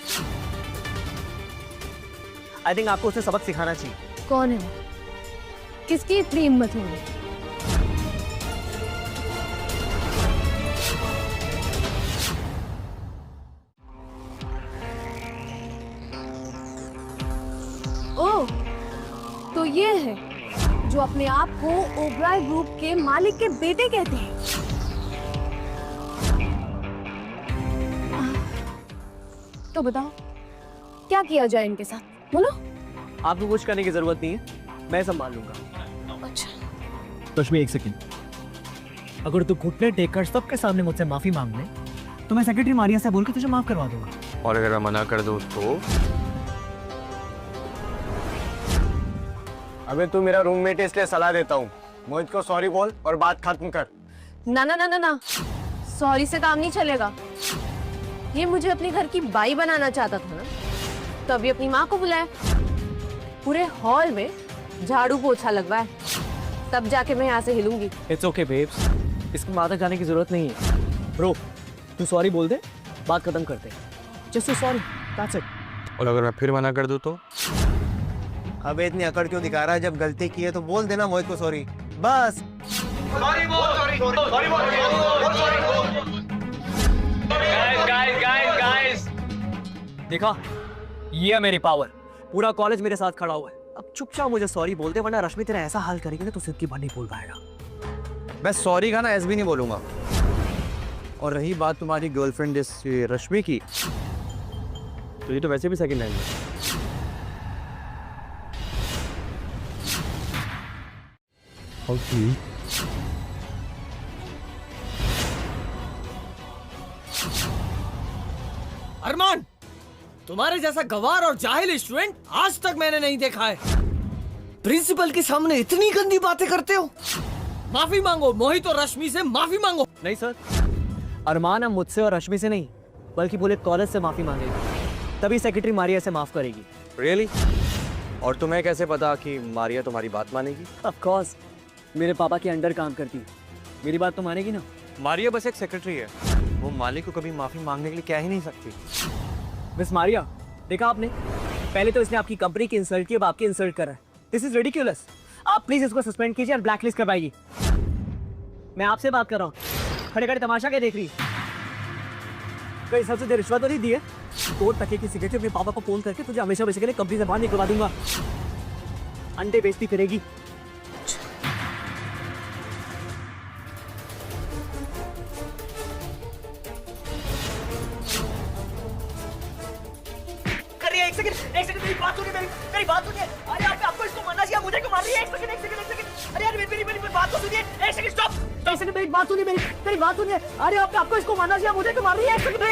आई थिंक आपको उसे सबक सिखाना चाहिए। कौन है? किसकी इतनी हिम्मत होगी? ओह, तो ये है जो अपने आप को ओबराय ग्रुप के मालिक के बेटे कहते हैं। तो बताओ क्या किया जाए इनके साथ, बोलो। आपको कुछ करने की जरूरत नहीं है, मैं संभाल लूंगा। अच्छा रश्मि, एक सेकंड। अगर तू घुटने टेककर सबके सामने मुझसे माफी मांग ले तो मैं सेक्रेटरी मारिया से बोल के तुझे माफ करवा दूंगा। और अगर मैं मना कर दूं तो? अबे तू मेरा रूममेट है इसलिए सलाह देता हूँ, मोहित को सॉरी बोल और बात खत्म कर। ना ना ना ना ना, सॉरी से काम नहीं चलेगा। ये मुझे अपने घर की बाई बनाना चाहता था ना, तभी अपनी माँ को बुलाया, पूरे हॉल में झाड़ू पोछा लगवाए, तब जाके मैं यहाँ से हिलूंगी। इट्स ओके बेब्स, इसकी माँ तक जाने की जरूरत नहीं है। ब्रो, तू सॉरी बोल दे, बात खत्म करते। Just sorry, that's it. और अगर मैं फिर मना कर दूं तो? अबे इतनी अकड़ क्यों दिखा रहा है? जब गलती की है तो बोल देना मोहित को सॉरी, बस। गाइस, देखा, ये है मेरी पावर। पूरा कॉलेज मेरे साथ खड़ा हुआ है। अब चुपचाप मुझे सॉरी बोल दे, वरना रश्मि तेरा ऐसा हाल करेगी ना तो सिर्फ की बात नहीं बोल पाएगा। मैं सॉरी का ना ऐसे भी नहीं बोलूंगा। और रही बात तुम्हारी गर्लफ्रेंड इस रश्मि की, तो ये तो वैसे भी सेकंड हैंड है। अरमान, तुम्हारे जैसा गवार और जाहिल स्टूडेंट आज तक मैंने नहीं देखा है। प्रिंसिपल के सामने इतनी गंदी बातें करते हो। माफी मांगो, मोहित और रश्मि से माफी मांगो। नहीं सर, अरमान अब मुझसे और रश्मि से नहीं बल्कि पूरे कॉलेज से माफी मांगेगी, तभी सेक्रेटरी मारिया से माफ करेगी। रियली? और तुम्हें कैसे पता कि मारिया तुम्हारी बात मानेगी? ऑफ कोर्स, मेरे पापा के अंडर काम करती है, मेरी बात तो मानेगी ना। मारिया बस एक सेक्रेटरी है, वो मालिक को कभी माफी मांगने के लिए कह ही नहीं सकती। मिस मारिया, देखा आपने, पहले तो इसने आपकी कंपनी की इंसल्ट की, अब आपकी इंसल्ट कर रहा है। This is ridiculous. आप प्लीज इसको सस्पेंड कीजिए और ब्लैकलिस्ट करवाइए। मैं आपसे बात कर रहा हूँ, खड़े खड़े तमाशा क्या देख रही? कई सबसे देर रिश्वत तो नहीं दी है? कोर्ट तक की सिगरेट अपने पापा को फोन करके तुझे हमेशा वैसे के लिए कंपनी से बाहर निकलवा दूंगा। अंडे बेइज्जती करेगी। एक सेकंड, मेरी बात सुनिए, मेरी बात सुनिए। अरे आपको इसको मारना चाहिए, मुझे क्यों मार रही है? एक सेकंड। अरे यार मेरी बात तो सुनिए। एक सेकंड, स्टॉप। एक सेकंड, मेरी बात सुनिए, मेरी बात सुनिए। अरे आपको इसको मारना चाहिए, मुझे क्यों मार रही है? एक सेकंड।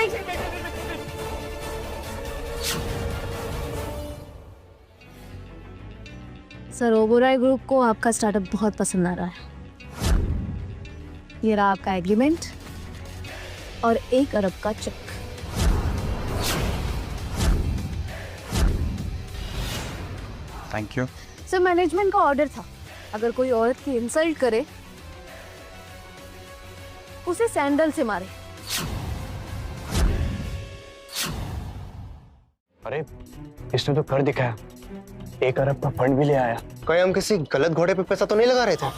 सर ओबेरॉय ग्रुप को आपका स्टार्टअप बहुत पसंद आ रहा है। ये रहा आपका एग्रीमेंट और 1 अरब का cheque. Thank you. Sir management का ऑर्डर था, अगर कोई औरत की इंसल्ट करे उसे सैंडल से मारे। अरे इसने तो कर दिखाया, 1 अरब का फंड भी ले आया। कहीं हम किसी गलत घोड़े पे पैसा तो नहीं लगा रहे थे?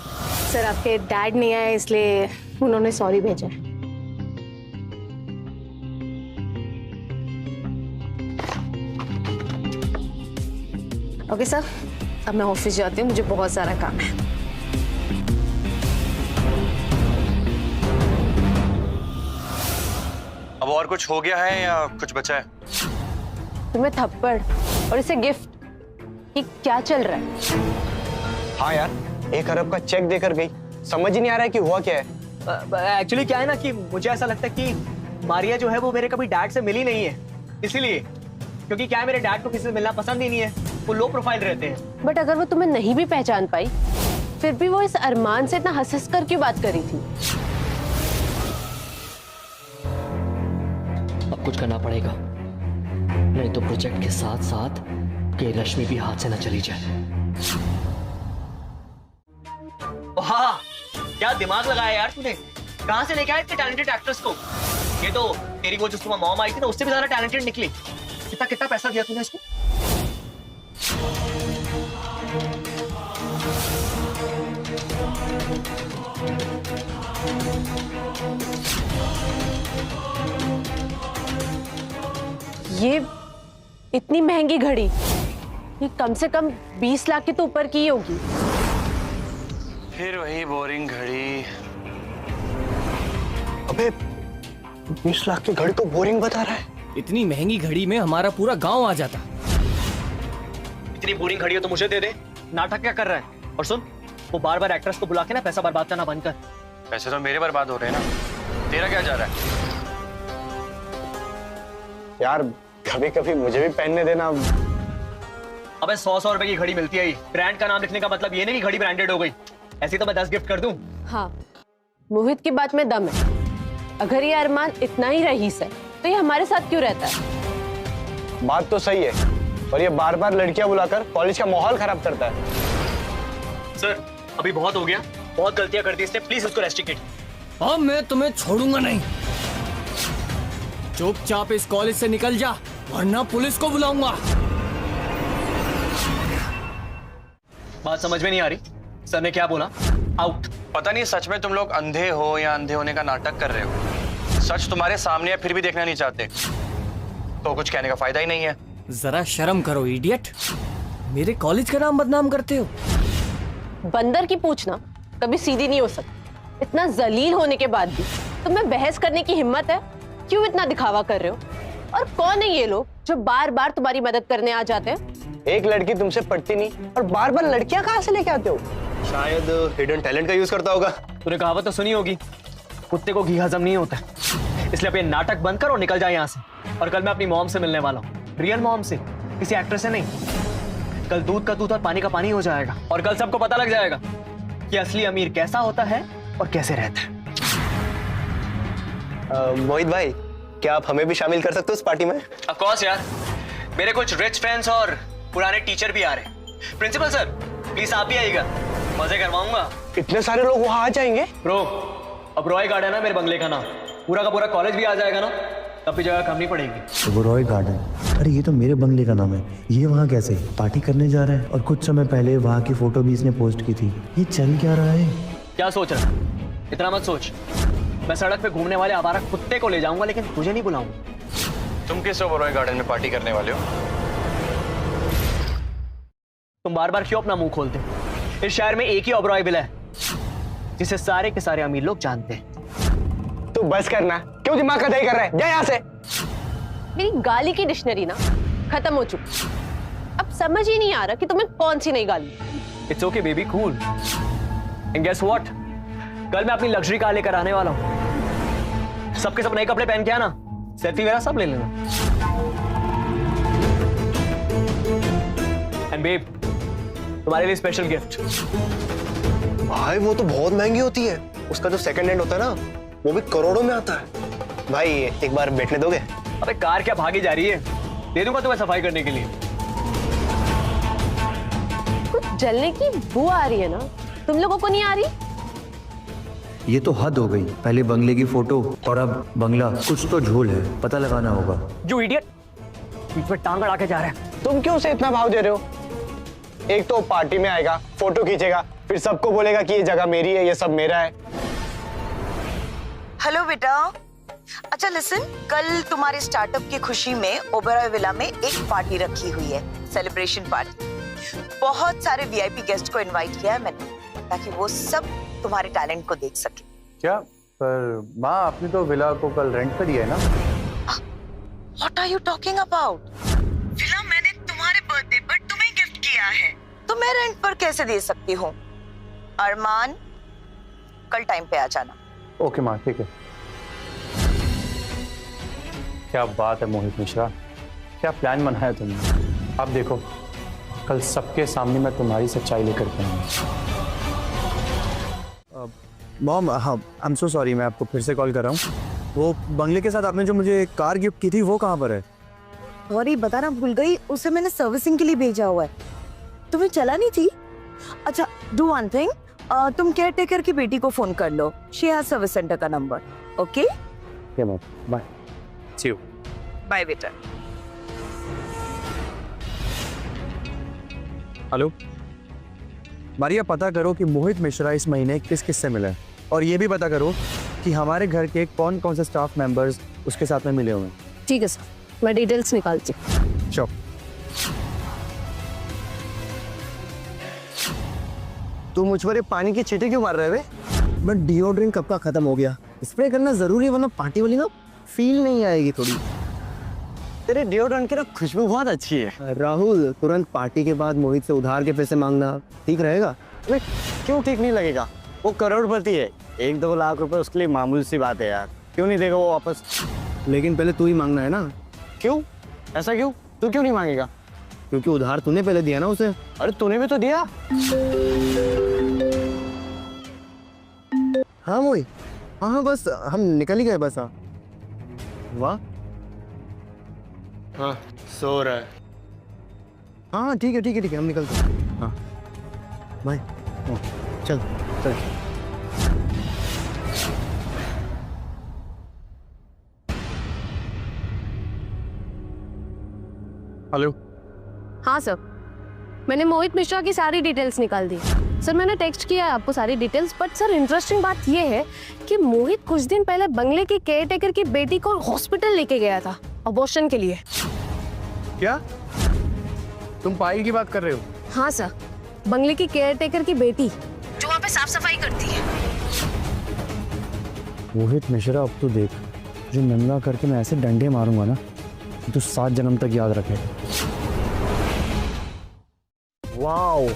सर आपके डैड नहीं आए इसलिए उन्होंने सॉरी भेजा है। ओके सर, अब मैं ऑफिस जाती हूँ, मुझे बहुत सारा काम है। अब और कुछ हो गया है या कुछ बचा है? तुम्हें थप्पड़ और इसे गिफ्ट, ये क्या चल रहा है? हाँ यार, 1 अरब का चेक देकर गई, समझ ही नहीं आ रहा है कि हुआ क्या है। एक्चुअली क्या है ना कि मुझे ऐसा लगता है कि मारिया जो है वो मेरे कभी डैड से मिली नहीं है, इसीलिए। क्योंकि क्या है, मेरे डैड को किसी से मिलना पसंद ही नहीं है, वो लो प्रोफाइल रहते हैं। बट अगर वो तुम्हें नहीं भी पहचान पाई, फिर भी वो इस अरमान से इतना हंस कर क्यों बात करी थी? अब कुछ करना पड़ेगा, नहीं तो प्रोजेक्ट के साथ साथ के रश्मि भी हाथ से न चली जाए। हाँ, क्या दिमाग लगाया यार तूने, कहां से लेके आया इतने टैलेंटेड एक्ट्रेस को? ये तो तेरी वो जो सुबह मॉम आई थी ना, उससे भी ज्यादा टैलेंटेड निकली। कितना कितना पैसा दिया तूने इसको? ये इतनी महंगी घड़ी, ये कम से कम 20 लाख के तो ऊपर की ही होगी। फिर वही बोरिंग घड़ी। अबे 20 लाख की घड़ी तो बोरिंग बता रहा है। इतनी महंगी घड़ी में हमारा पूरा गांव आ जाता। इतनी बोरिंग घड़ी हो तो मुझे दे दे, नाटक क्या कर रहा है? और सुन, वो बार बार एक्ट्रेस को बुला के ना पैसा बर्बाद करना बंद कर। पैसे तो मेरे बर्बाद हो रहे हैं ना, तेरा क्या जा रहा है? यार कभी कभी मुझे भी पहनने देना। अबे 100 रुपए की घड़ी मिलती है, ब्रांड का नाम लिखने का मतलब ये नहीं कि घड़ी ब्रांडेड हो गई। ऐसी तो मैं 10 गिफ्ट कर दूं। हाँ, मोहित की बात में दम है। अगर ये अरमान इतना ही रईस है तो ये हमारे साथ क्यों रहता है? बात तो सही है, और ये बार बार लड़कियां बुलाकर कॉलेज का माहौल खराब करता है। सर अभी बहुत हो गया, बहुत गलतियां कर दी इसने, प्लीज उसको रेस्ट्रिक्ट। अब मैं तुम्हें छोड़ूंगा नहीं, चुपचाप इस कॉलेज से निकल जा, वरना पुलिस को बुलाऊंगा। बात समझ में नहीं आ रही, सर ने क्या बोला? आउट। पता नहीं सच में तुम लोग अंधे हो या अंधे होने का नाटक कर रहे हो। सच तुम्हारे सामने है फिर भी देखना नहीं चाहते, तो कुछ कहने का फायदा ही नहीं है। जरा शर्म करो इडियट, मेरे कॉलेज का नाम बदनाम करते हो। बंदर की पूछना कभी सीधी नहीं हो सकती। इतना जलील होने के बाद भी तुम्हें बहस करने की हिम्मत है? क्यों इतना दिखावा कर रहे हो? और कौन है ये लोग जो बार बार तुम्हारी मदद करने आ जाते हैं? एक लड़की तुमसे पटती नहीं और बार बार लड़कियां कहाँ से लेके आते हो? शायद हिडन टैलेंट का यूज करता होगा। तूने कहावत तो सुनी होगी, कुत्ते को घी हजम नहीं होता। इसलिए अब ये नाटक बंद कर और निकल जा यहाँ से। और कल मैं अपनी मॉम से मिलने वाला हूँ, रियल मॉम से, किसी एक्ट्रेस से नहीं। कल दूध का दूध और पानी का पानी हो जाएगा, और कल सबको पता लग जाएगा कि असली अमीर कैसा होता है और कैसे रहता है। मोहित भाई, क्या आप हमें भी शामिल कर सकते हो इस पार्टी में? ऑफ कोर्स यार, मेरे कुछ रिच फ्रेंड्स और पुराने टीचर भी आ रहे हैं। प्रिंसिपल सर प्लीज आप भी आइएगा, मजे करवाऊंगा। इतने सारे लोग वहां आ जाएंगे? ब्रो, अब रॉय गार्डन है मेरे बंगले का नाम, पूरा का पूरा कॉलेज भी आ जाएगा ना, तब भी जगह कम नहीं पड़ेगी। वो रॉय गार्डन, अरे ये तो मेरे बंगले का नाम है। ये वहाँ कैसे पार्टी करने जा रहा है? और कुछ समय पहले वहाँ की फोटो भी इसने पोस्ट की थी। ये चल क्या रहा है? क्या सोच रहा है? इतना मत सोच। मैं सड़क पे घूमने वाले आवारा कुत्ते को ले जाऊंगा, लेकिन तुझे नहीं बुलाऊंगा। तुम किस ओबेरॉय गार्डन में पार्टी करने वाले हो? तुम बार बार क्यों अपना मुंह खोलते हो? इस शहर में एक ही ओबेरॉय विला है जिसे सारे के सारे अमीर लोग जानते हैं। तू बस करना, क्यों दिमाग का दही कर रहा है? जा यहाँ से। मेरी गाली की डिक्शनरी ना खत्म हो चुकी, अब समझ ही नहीं आ रहा कि तुम्हें कौन सी नई गाली। It's okay baby, cool. And guess what, कल मैं अपनी लग्जरी कार लेकर आने वाला हूं। सबके सब नए कपड़े पहन के आना, सेल्फी मेरा सब ले लेना। एंड बेब, तुम्हारे लिए स्पेशल गिफ्ट। भाई वो तो बहुत महंगी होती है, उसका जो सेकंड हैंड होता है ना वो भी करोड़ों में आता है। भाई एक बार बैठने दोगे? अबे कार क्या भागी जा रही है, दे दूंगा तुम्हें सफाई करने के लिए। कुछ जलने की बू आ रही है ना, तुम लोगों को नहीं आ रही? ये तो हद हो गई, पहले बंगले की फोटो और अब बंगला। कुछ तो झोल है, पता लगाना होगा। जो इडियट बीच में टांग अड़ा के जा रहा है। तुम क्यों उसे इतना भाव दे रहे हो? एक तो पार्टी में आएगा, फोटो खींचेगा, फिर सबको बोलेगा कि ये जगह मेरी है, ये सब मेरा है। हेलो बेटा। अच्छा लिसन, कल तुम्हारे स्टार्टअप की खुशी में ओबेरॉय विला में एक पार्टी रखी हुई है, सेलिब्रेशन पार्टी। बहुत सारे वीआईपी गेस्ट को इनवाइट किया है मैंने, ताकि वो सब तुम्हारे टैलेंट को देख सके। क्या? पर माँ, आपने तो विला को कल रेंट पर दिया है ना? What are you talking about? Villa मैंने तुम्हारे बर्थडे पर तुम्हें गिफ्ट किया है, तो मैं रेंट पर कैसे दे सकती हूँ? अरमान, कल टाइम पे आ जाना। ओके माँ, ठीक है। क्या बात है मोहित मिश्रा, क्या प्लान बनाया तुमने। अब देखो, कल सबके सामने मैं तुम्हारी सच्चाई लेकर के आऊंगा। मॉम, हाँ, आई एम सो सॉरी, मैं आपको फिर से कॉल कर रहा हूँ। वो बंगले के साथ आपने जो मुझे कार गिफ्ट की थी, वो कहाँ पर है? सॉरी, बताना भूल गई, उसे मैंने सर्विसिंग के लिए भेजा हुआ है। तुम्हें चला नहीं थी? अच्छा, डू वन थिंग, तुम केयर टेकर की बेटी को फोन कर लो, शी हैज सर्विस सेंटर का नंबर। Okay bye, see you. Bye बेटा। हेलो मारिया, पता करो कि मोहित मिश्रा इस महीने किस किस से मिला है, और ये भी पता करो कि हमारे घर के कौन कौन से स्टाफ मेंबर्स उसके साथ में मिले हुए हैं। ठीक है सर, मैं डिटेल्स निकालती हूँ। श्योर। तू मुझ पर ये पानी की छींटे क्यों मार रहे वे? बट डिओड्रेंट कब का खत्म हो गया, स्प्रे करना जरूरी है, वरना पार्टी वाली ना फील नहीं आएगी थोड़ी। तेरे डिओड्रेंट की ना खुशबू बहुत अच्छी है। राहुल, तुरंत पार्टी के बाद मोहित से उधार के पैसे मांगना ठीक रहेगा? क्यों ठीक नहीं लगेगा? वो करोड़पति है, 1-2 लाख रुपए उसके लिए मामूली सी बात है यार, क्यों नहीं देगा वो वापस? लेकिन पहले तू ही मांगना है ना। क्यों? ऐसा क्यों? तू क्यों नहीं मांगेगा? क्योंकि उधार तूने पहले दिया ना उसे। अरे तूने भी तो दिया। हाँ मोहित, हाँ बस हम निकल ही गए बस। हाँ वाह, हाँ सो रहा है। हाँ ठीक है ठीक है ठीक है, हम निकलते हैं। हाँ बाय, चल चल। हेलो। हाँ सर, मैंने मोहित मिश्रा की सारी डिटेल्स निकाल दी। सर मैंने टेक्स्ट किया है आपको सारी डिटेल्स, बट सर इंटरेस्टिंग बात ये है कि मोहित कुछ दिन पहले बंगले के केयरटेकर की बेटी को हॉस्पिटल लेके गया था अबॉर्शन के लिए। क्या तुम पायल की बात कर रहे हो? हाँ सर, बंगले की केयरटेकर की बेटी जो वहाँ पे साफ सफाई करती है। मोहित मिश्रा, अब तो देख, जो नंगा करके मैं ऐसे डंडे मारूंगा ना, तो 7 जन्म तक याद रखेगा। वाओ,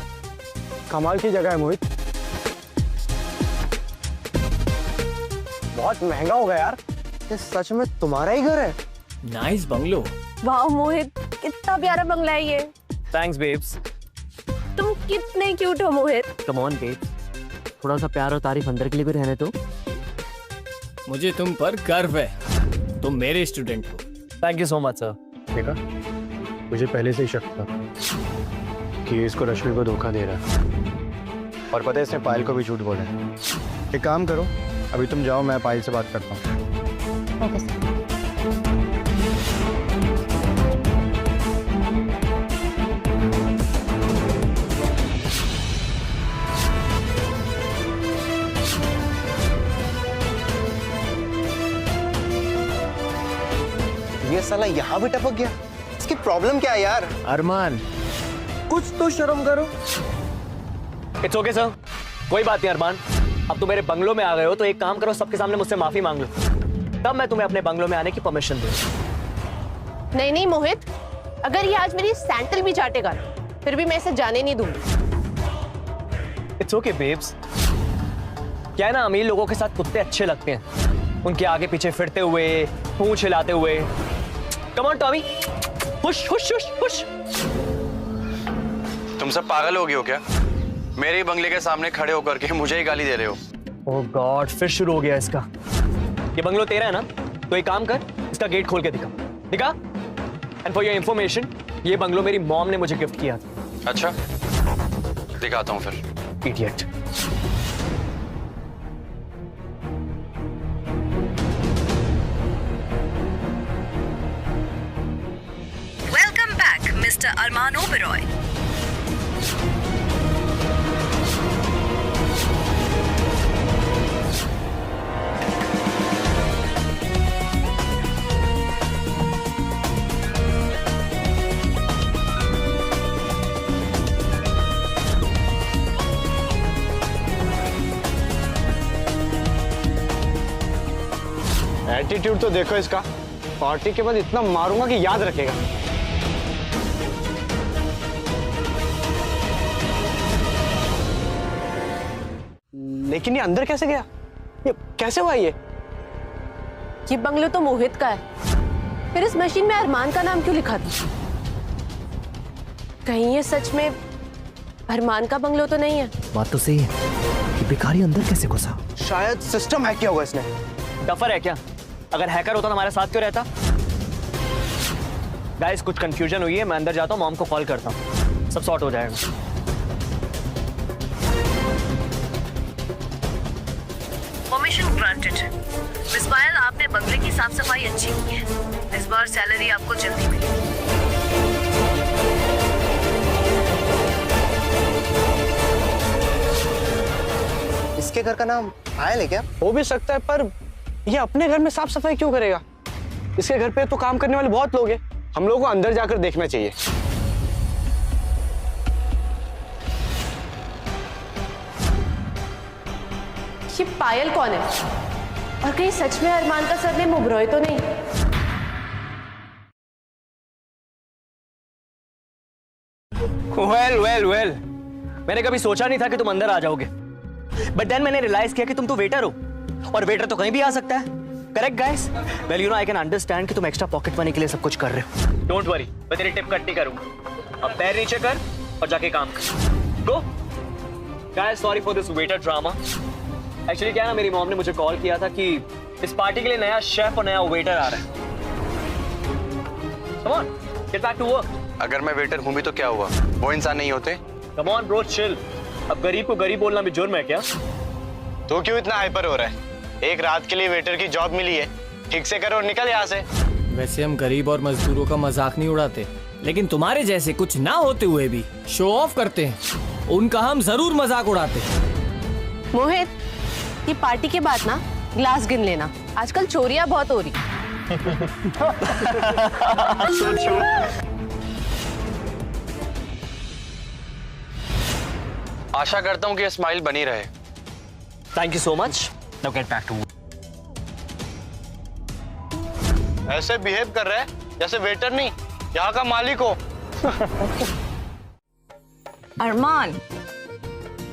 कमाल की जगह है मोहित। बहुत महंगा होगा यार। ये सच में तुम्हारा ही घर है? Nice bungalow. वाह मोहित, कितना प्यारा बंगला है ये। Thanks babes. तुम कितने क्यूट हो मोहित। कम ऑन बेब्स, थोड़ा सा प्यार और तारीफ अंदर के लिए भी रहने दो। मुझे तुम पर गर्व है, तुम मेरे स्टूडेंट हो। Thank you so much sir. देखा, मुझे पहले से ही शक था कि इसको रश्मि को धोखा दे रहा है, और पता है इसने पायल को भी झूठ बोला है। एक काम करो, अभी तुम जाओ, मैं पायल से बात करता हूँ। Okay sir. ये साला यहाँ भी टपक गया, इसकी प्रॉब्लम क्या है यार? अरमान, कुछ तो शर्म करो। इट्स ओके सर, कोई बात नहीं अरमान। अब तुम मेरे बंगलो में आ गए हो तो एक काम करो, सबके सामने मुझसे माफी मांग लो, तब मैं तुम्हें अपने बंगलो में आने की परमिशन दूँ। नहीं नहीं मोहित, अगर ये आज मेरी सैंडल भी चाटेगा फिर भी मैं इसे जाने नहीं दूंगी। It's okay babes. क्या है ना, अमीर लोगों के साथ कुत्ते अच्छे लगते हैं, उनके आगे पीछे फिरते हुए, पूंछ हिलाते हुए। Come on Tommy, hush hush hush hush. तुम तुम सब पागल हो गए हो क्या? मेरे ही बंगले के सामने खड़े होकर के मुझे ही गाली दे रहे हो। ओह गॉड, फिर शुरू हो गया इसका। ये बंगलो तेरा है ना, तो एक काम कर, इसका गेट खोल के दिखा दिखा। एंड फॉर योर इंफॉर्मेशन, ये बंगलो मेरी मॉम ने मुझे गिफ्ट किया था। अच्छा, दिखाता हूँ फिर। इडियट। वेलकम बैक मिस्टर अरमान ओबेरॉय। एटीट्यूड तो देखो इसका, पार्टी के बाद इतना मारूंगा कि याद रखेगा। लेकिन ये अंदर कैसे गया? ये कैसे हुआ ये बंगलो तो मोहित का है, फिर इस मशीन में अरमान का नाम क्यों लिखा था? कहीं ये सच में अरमान का बंगलो तो नहीं है? बात तो सही है कि भिखारी अंदर कैसे घुसा? शायद सिस्टम हैक किया होगा इसने। डफर है क्या? अगर हैकर होता तो हमारे साथ क्यों रहता? गाइस, कुछ कंफ्यूजन हुई है, मैं अंदर जाता हूँ, मॉम को कॉल करता हूँ, सब सॉर्ट हो जाएगा। Permission granted. मिस पायल, आपने बंगले की साफ सफाई अच्छी की है। इस बार सैलरी आपको जल्दी मिलेगी। इसके घर का नाम पायल है क्या? हो भी सकता है, पर ये अपने घर में साफ सफाई क्यों करेगा? इसके घर पे तो काम करने वाले बहुत लोग हैं। हम लोगों को अंदर जाकर देखना चाहिए। ये पायल कौन है? और कहीं सच में अरमान का सरनेम ओबेरॉय तो नहीं? वेल, मैंने कभी सोचा नहीं था कि तुम अंदर आ जाओगे, बट देन मैंने रियलाइज किया कि तुम तो वेटर हो, और वेटर तो कहीं भी आ सकता है। Correct guys? Well you know, I can understand कि तुम एक्स्ट्रा पॉकेट मनी के लिए सब कुछ कर रहे हो। डोंट वरी, मैं तेरी टिप कट नहीं करूंगा। अब पैर नीचे कर और जाके काम कर। Go guys, sorry for this waiter drama. Actually क्या है ना, मेरी मॉम ने मुझे कॉल किया था कि इस पार्टी के लिए नया शेफ और नया वेटर आ रहा है। Come on, get back to work. अगर मैं वेटर हूं भी तो क्या हुआ? वो इंसान नहीं होते? Come on bro, chill. अब गरीब को गरीब बोलना भी जुर्म है क्या? तो क्यों इतना हाइपर हो रहा है? एक रात के लिए वेटर की जॉब मिली है, ठीक से करो और निकल यहाँ से। वैसे हम गरीब और मजदूरों का मजाक नहीं उड़ाते, लेकिन तुम्हारे जैसे कुछ ना होते हुए भी शो ऑफ करते हैं, उनका हम जरूर मजाक उड़ाते हैं। मोहित, ये पार्टी के बाद ना ग्लास गिन लेना, आजकल चोरियां बहुत हो रही। आशा करता हूँ कि ये स्माइल बनी रहे। Thank you so much. Now get back to. ऐसे बिहेव कर रहा है जैसे वेटर नहीं, यहाँ का मालिक हो। अरमान,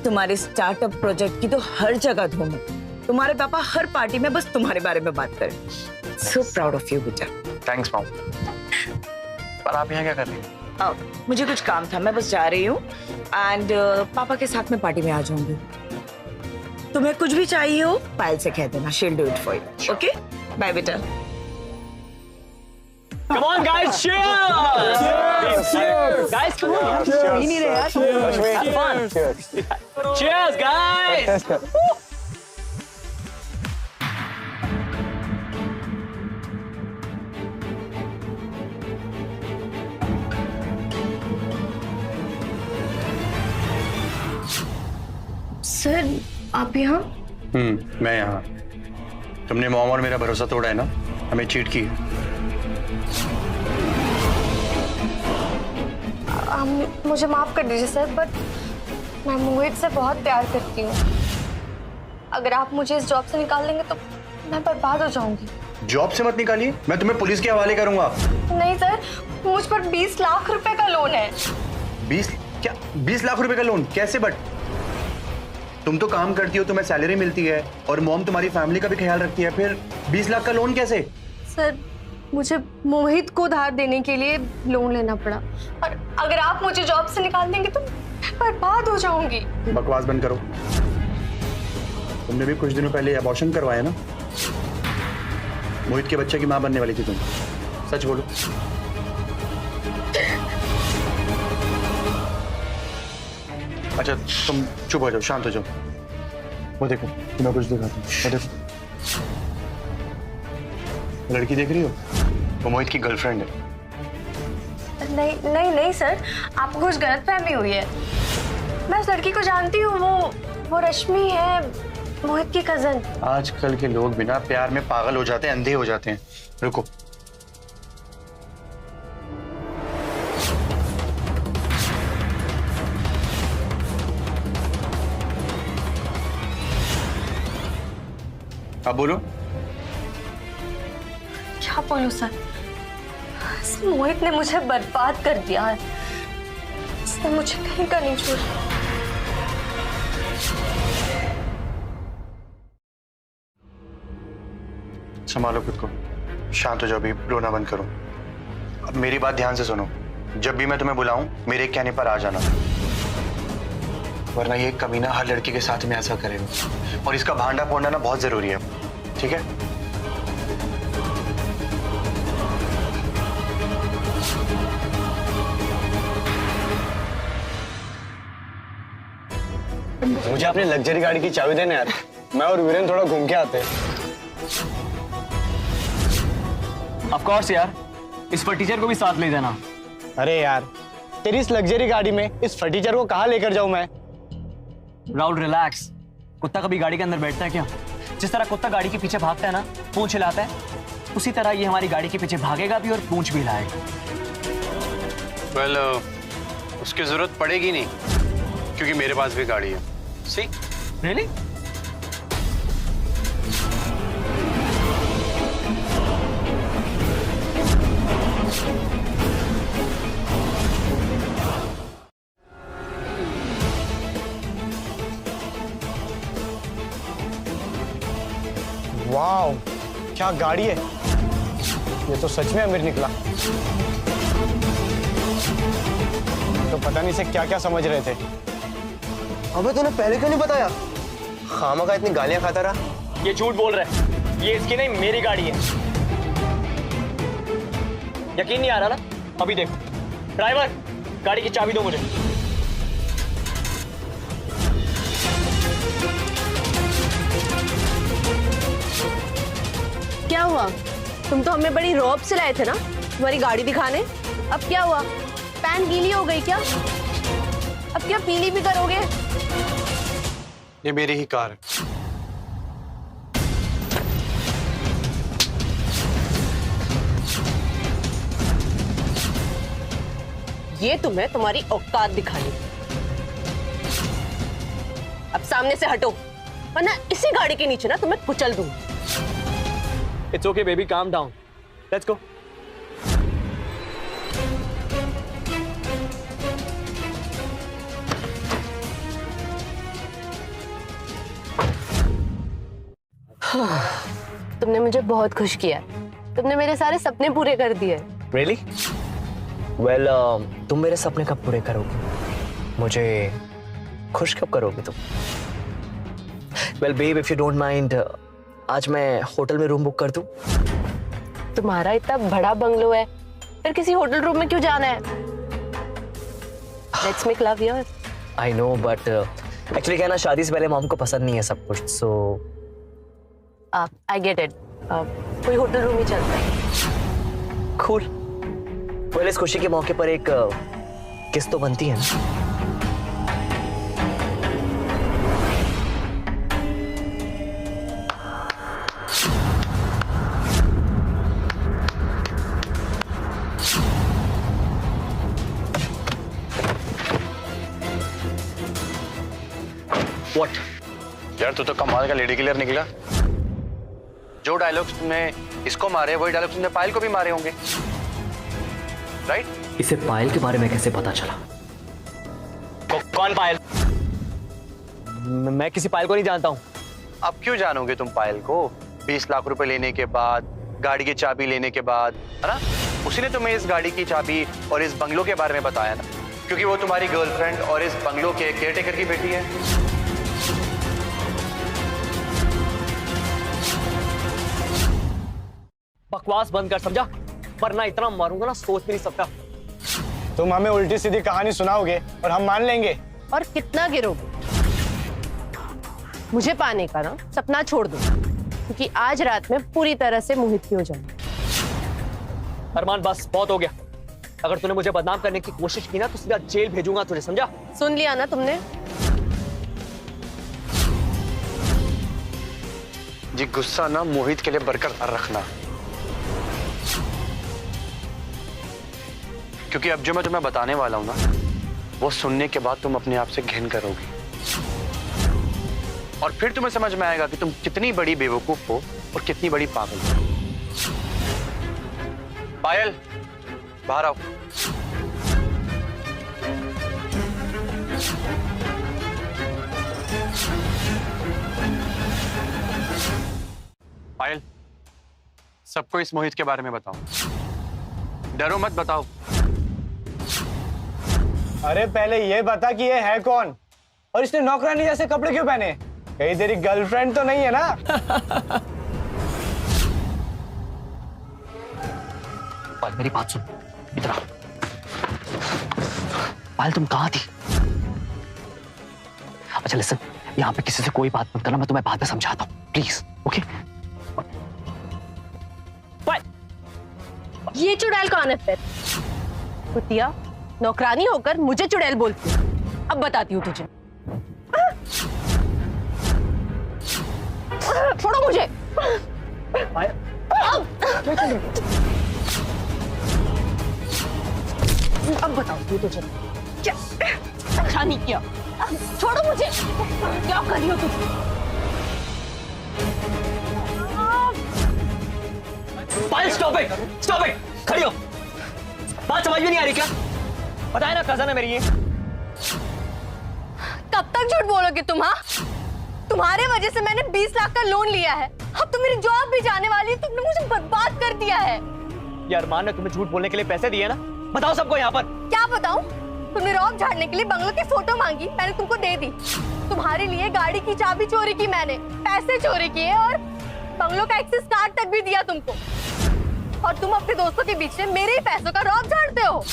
तुम्हारे स्टार्टअप प्रोजेक्ट की तो हर जगह धूम है। तुम्हारे पापा हर पार्टी में बस तुम्हारे बारे में बात करें। सो प्राउड ऑफ यू बेटा। Thanks mom. पर आप यहाँ क्या कर रही हैं? मुझे कुछ काम था, मैं बस जा रही हूँ एंड पापा के साथ में पार्टी में आ जाऊंगी। तुम्हें कुछ भी चाहिए हो पायल से कह देना, she will do it for you. Okay, bye बेटा। Come on guys, cheers! Cheers! Guys, come on. पी नहीं रहे यार। Have fun. Cheers, guys! Sir, आप यहाँ? मैं यहाँ। तुमने मॉम और मेरा भरोसा तोड़ा है ना, हमें चीट की। मुझे माफ कर दीजिए सर, बट मैं मोहित से बहुत प्यार करती हूँ। अगर आप मुझे इस जॉब से निकाल देंगे तो मैं बर्बाद हो जाऊंगी। जॉब से मत निकालिए, मैं तुम्हें पुलिस के हवाले करूंगा। नहीं सर, मुझ पर 20 लाख रुपए का लोन है। 20 लाख रुपए का लोन? कैसे? बट तुम तो काम करती हो, तुम्हें सैलरी मिलती है और मॉम तुम्हारी फैमिली का भी ख्याल रखती है, फिर 20 लाख का लोन कैसे? सर, मुझे मोहित को उधार देने के लिए लोन लेना पड़ा, और अगर आप मुझे जॉब से निकाल देंगे तो बर्बाद हो जाऊंगी। बकवास बंद करो। तुमने भी कुछ दिनों पहले अबॉर्शन करवाया ना? मोहित के बच्चे की मां बनने वाली थी तुम, सच बोलो। अच्छा तुम चुप हो जाओ, शांत हो जाओ। वो देखो, तुम्हें कुछ दिखाता हूँ। वो देखो, लड़की देख रही हो? वो मोहित की गर्लफ्रेंड है। नहीं नहीं नहीं सर, आपको कुछ गलतफहमी हुई है। मैं उस लड़की को जानती हूँ, वो रश्मि है, मोहित की कजन। आजकल के लोग बिना प्यार में पागल हो जाते हैं, अंधे हो जाते हैं। रुको, अब बोलो। क्या बोलूं सर, इस मोहित ने मुझे बर्बाद कर दिया है। इसने मुझे कहीं का नहीं छोड़ा। संभालो खुद को, शांत हो जाओ, अभी रोना बंद करो। अब मेरी बात ध्यान से सुनो। जब भी मैं तुम्हें बुलाऊं, मेरे कहने पर आ जाना, वरना ये कमीना हर लड़की के साथ में ऐसा करेगा और इसका भांडा फोड़ना ना बहुत जरूरी है, ठीक है? मुझे अपनी लग्जरी गाड़ी की चाबी देना यार, मैं और वीरेन थोड़ा घूम के आते हैं। ऑफ कोर्स यार, इस फटीचर को भी साथ ले जाना। अरे यार, तेरी इस लग्जरी गाड़ी में इस फटीचर को कहाँ लेकर जाऊं मैं? राहुल रिलैक्स, कुत्ता कभी गाड़ी के अंदर बैठता है क्या? जिस तरह कुत्ता गाड़ी के पीछे भागता है ना, पूंछ हिलाता है, उसी तरह ये हमारी गाड़ी के पीछे भागेगा भी और पूंछ भी हिलाएगा। वेल, उसकी जरूरत पड़ेगी नहीं, क्योंकि मेरे पास भी गाड़ी है। सी रियली? वाओ, क्या गाड़ी है! ये तो सच में अमीर निकला। तो पता नहीं से क्या क्या समझ रहे थे। अबे तूने पहले क्यों नहीं बताया? खामा का इतनी गालियां खाता रहा। ये झूठ बोल रहा है, ये इसकी नहीं मेरी गाड़ी है। यकीन नहीं आ रहा ना? अभी देखो। ड्राइवर, गाड़ी की चाबी दो मुझे। क्या हुआ? तुम तो हमें बड़ी रौब से लाए थे ना तुम्हारी गाड़ी दिखाने। अब क्या हुआ? पैंट गीली हो गई क्या? अब क्या पीली भी करोगे? ये मेरी ही कार है। ये तुम्हें तुम्हारी औकात दिखानी। अब सामने से हटो, वरना इसी गाड़ी के नीचे ना तुम्हें कुचल दूं। It's okay, baby. Calm down. Let's go. तुमने मुझे बहुत खुश किया। तुमने मेरे सारे सपने पूरे कर दिए। Really? Well, तुम मेरे सपने कब पूरे करोगे? मुझे खुश कब करोगे तुम? Well, babe, if you don't mind, आज मैं होटल में रूम बुक कर दूं? तुम्हारा इतना बड़ा बंगलो है, फिर किसी होटल रूम में क्यों जाना है? Let's make love here. I know, but actually क्या ना, शादी से पहले मॉम को पसंद नहीं है सब कुछ, so I get it. कोई होटल रूम ही चलता है। cool. well, इस खुशी के मौके पर एक किस तो बनती है ना? What? यार तू तो कमाल का लेडी किलर निकला। जो डायलॉग्स तुमने इसको मारे, वही डायलॉग्स तुमने पायल को भी मारे होंगे, राइट? इसे पायल के बारे में कैसे पता चला? कौन पायल? मैं किसी पायल को नहीं जानता हूँ। अब क्यों जानोगे तुम पायल को? 20 लाख रुपए लेने के बाद, गाड़ी की चाबी लेने के बाद, है ना? उसी ने तुम्हें इस गाड़ी की चाबी और इस बंगलो के बारे में बताया ना। क्योंकि वो तुम्हारी गर्लफ्रेंड और इस बंगलो के केयरटेकर की बेटी है। बकवास बंद कर, समझा? वरना इतना मारूंगा ना सोच भी नहीं सकता। तुम हमें उल्टी सीधी कहानी सुनाओगे और हम मान लेंगे। और कितना गिरोगे? मुझे पाने का ना सपना छोड़ दो, क्योंकि आज रात में पूरी तरह से मोहित की हो जाऊंगी। अरमान बस बहुत हो गया। अगर तूने मुझे बदनाम करने की कोशिश की ना तो सीधा जेल भेजूंगा तुझे, समझा? सुन लिया ना तुमने? जी गुस्सा ना मोहित के लिए बरकरार रखना, क्योंकि अब जो मैं तुम्हें बताने वाला हूं ना वो सुनने के बाद तुम अपने आप से घिन करोगी और फिर तुम्हें समझ में आएगा कि तुम कितनी बड़ी बेवकूफ हो और कितनी बड़ी पागल हो। पायल बाहर आओ। पायल सबको इस मोहित के बारे में बताओ, डरो मत, बताओ। अरे पहले ये बता कि ये है कौन और इसने नौकरानी जैसे कपड़े क्यों पहने? कहीं तेरी गर्लफ्रेंड तो नहीं है ना? पायल मेरी बात सुन, इधर आ। पायल तुम कहाँ थी? अच्छा लिसन, यहाँ पे किसी से कोई बात मत करना, मैं तुम्हें बाद में समझाता हूँ, प्लीज। ओके? ये चुड़ैल कौन है फिर? कुतिया, नौकरानी होकर मुझे चुड़ैल बोलती है। अब बताती हूँ तुझे। छोड़ो मुझे। अब बताती हूँ तुझे। क्या अच्छा नहीं किया? छोड़ो मुझे। क्या कर रही हो तुम? पायल स्टॉप इट, स्टॉप इट, खड़ी हो। बात समझ में नहीं आ रही क्या? बताए ना कजन है मेरी ये। कब तक झूठ बोलोगे तुम? हाँ, तुम्हारे वजह से मैंने 20 लाख का लोन लिया है। अब तो मेरी जॉब भी जाने वाली है। तुमने मुझे बर्बाद कर दिया है। यार अरमान ने तुम्हें झूठ बोलने के लिए पैसे दिए ना? बताओ सबको यहाँ पर। क्या बताऊं? तुमने रौब झाड़ने के लिए बंगलों की फोटो मांगी, मैंने तुमको दे दी। तुम्हारे लिए गाड़ी की चाबी चोरी की मैंने, पैसे चोरी किए और बंगलों का एक्सेस कार्ड तक भी दिया तुमको। और तुम अपने दोस्तों के बीच में मेरे ही पैसों का रौब झाड़ते हो।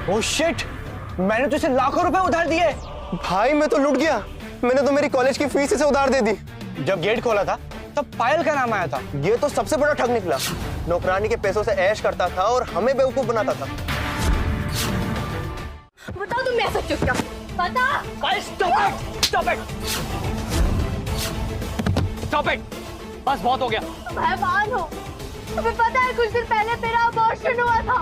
ओह शिट, मैंने तुझे लाखों रुपए उधार दिए। भाई मैं तो लूट गया। मैंने तो मेरी कॉलेज की फीस इसे उधार दे दी। जब गेट खोला था तब पायल का नाम आया था। ये तो सबसे बड़ा ठग निकला। नौकरानी के पैसों से ऐश करता था और हमें बेवकूफ बनाता था। बताओ तुम ऐसा क्यों किया? बता। स्टॉप इट, स्टॉप इट, बस बहुत हो गया। तुम हैवान हो। तुम्हें पता है कुछ दिन पहले मेरा अबॉर्शन हुआ था।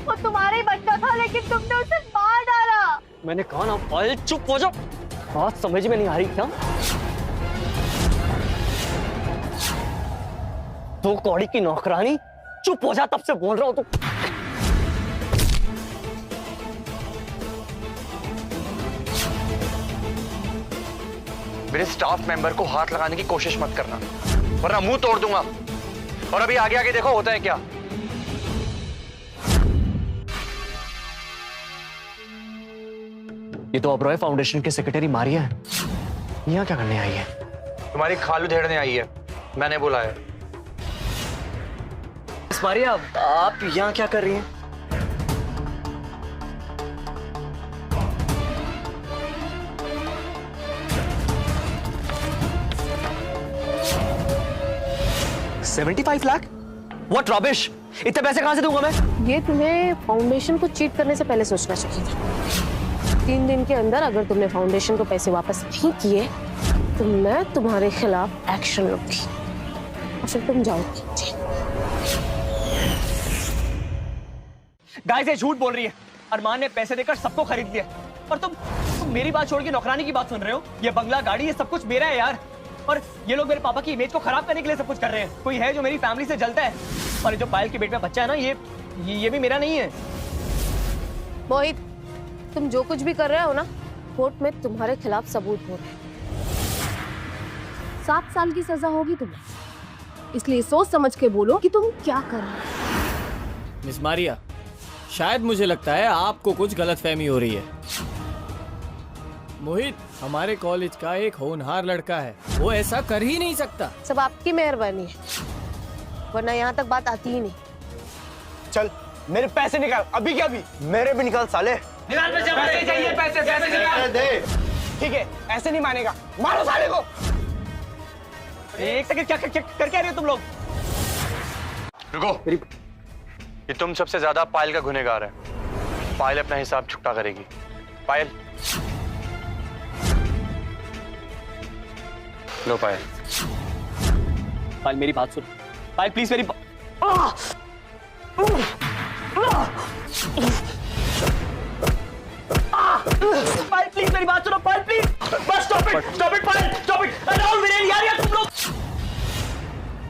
वो तुम्हारा ही बच्चा था, लेकिन तुमने उसे मार डाला। मैंने कहा ना पायल चुप हो जाओ। बात समझ में नहीं आ रही क्या? तो कौड़ी की नौकरानी, चुप हो जा, तब से बोल रहा हूं। तो मेरे स्टाफ मेंबर को हाथ लगाने की कोशिश मत करना, वरना मुंह तोड़ दूंगा। और अभी आगे आगे देखो होता है क्या। ये तो ओबरॉय फाउंडेशन के सेक्रेटरी मारिया है। यहाँ क्या करने आई है? तुम्हारी खालू धेड़ने आई है, मैंने बुलाया। मारिया, आप यहाँ क्या कर रही हैं? $75 लाख? What rubbish! इतने पैसे कहां से दूंगा मैं? ये तुम्हें फाउंडेशन को चीट करने से पहले सोचना चाहिए था। 3 दिन के अंदर अगर तुमने फाउंडेशन को पैसे वापस नहीं किए तो मैं तुम्हारे खिलाफ एक्शन लूंगी और फिर तुम जाओगी। गाइस ये झूठ बोल रही है। अरमान ने पैसे देकर सबको खरीद लिया और तुम मेरी बात छोड़ के नौकरानी की बात सुन रहे हो। ये बंगला, गाड़ी, ये सब कुछ मेरा है यार। और ये लोग मेरे पापा की इमेज को खराब करने के लिए सब कुछ कर रहे हैं। कोई है जो मेरी फैमिली से जलता है। और जो पायल के पेट में बच्चा है ना, ये भी मेरा नहीं है। मोहित, तुम जो कुछ भी कर रहे हो ना, कोर्ट में तुम्हारे खिलाफ सबूत हो रहे हैं। 7 साल की सजा होगी तुम्हें, इसलिए सोच समझ के बोलो कि तुम क्या कर रहे हो। मिस मारिया, शायद मुझे लगता है आपको कुछ गलतफहमी हो रही है। मोहित हमारे कॉलेज का एक होनहार लड़का है, वो ऐसा कर ही नहीं सकता। सब आपकी मेहरबानी है, वरना यहाँ तक बात आती ही नहीं। चल मेरे पैसे निकाल, अभी क्या अभी। मेरे भी निकाल साले। निकाल पैसे, पैसे चाहिए, पैसे निकाल दे। ठीक है, ऐसे नहीं मानेगा, मारो साले को। एक सेकंड, क्या करके आ रहे हो तुम लोग? रुको, ये तुम सबसे ज्यादा पायल का गुनहगार है। पायल अपना हिसाब चुकता करेगी। पायल लो। पायल पायल मेरी बात सुन। पायल प्लीज मेरी पायल प्लीज मेरी बात सुनो। पायल प्लीज, बस stop it Payal, stop it. Rahul Viren यार तुम लोग,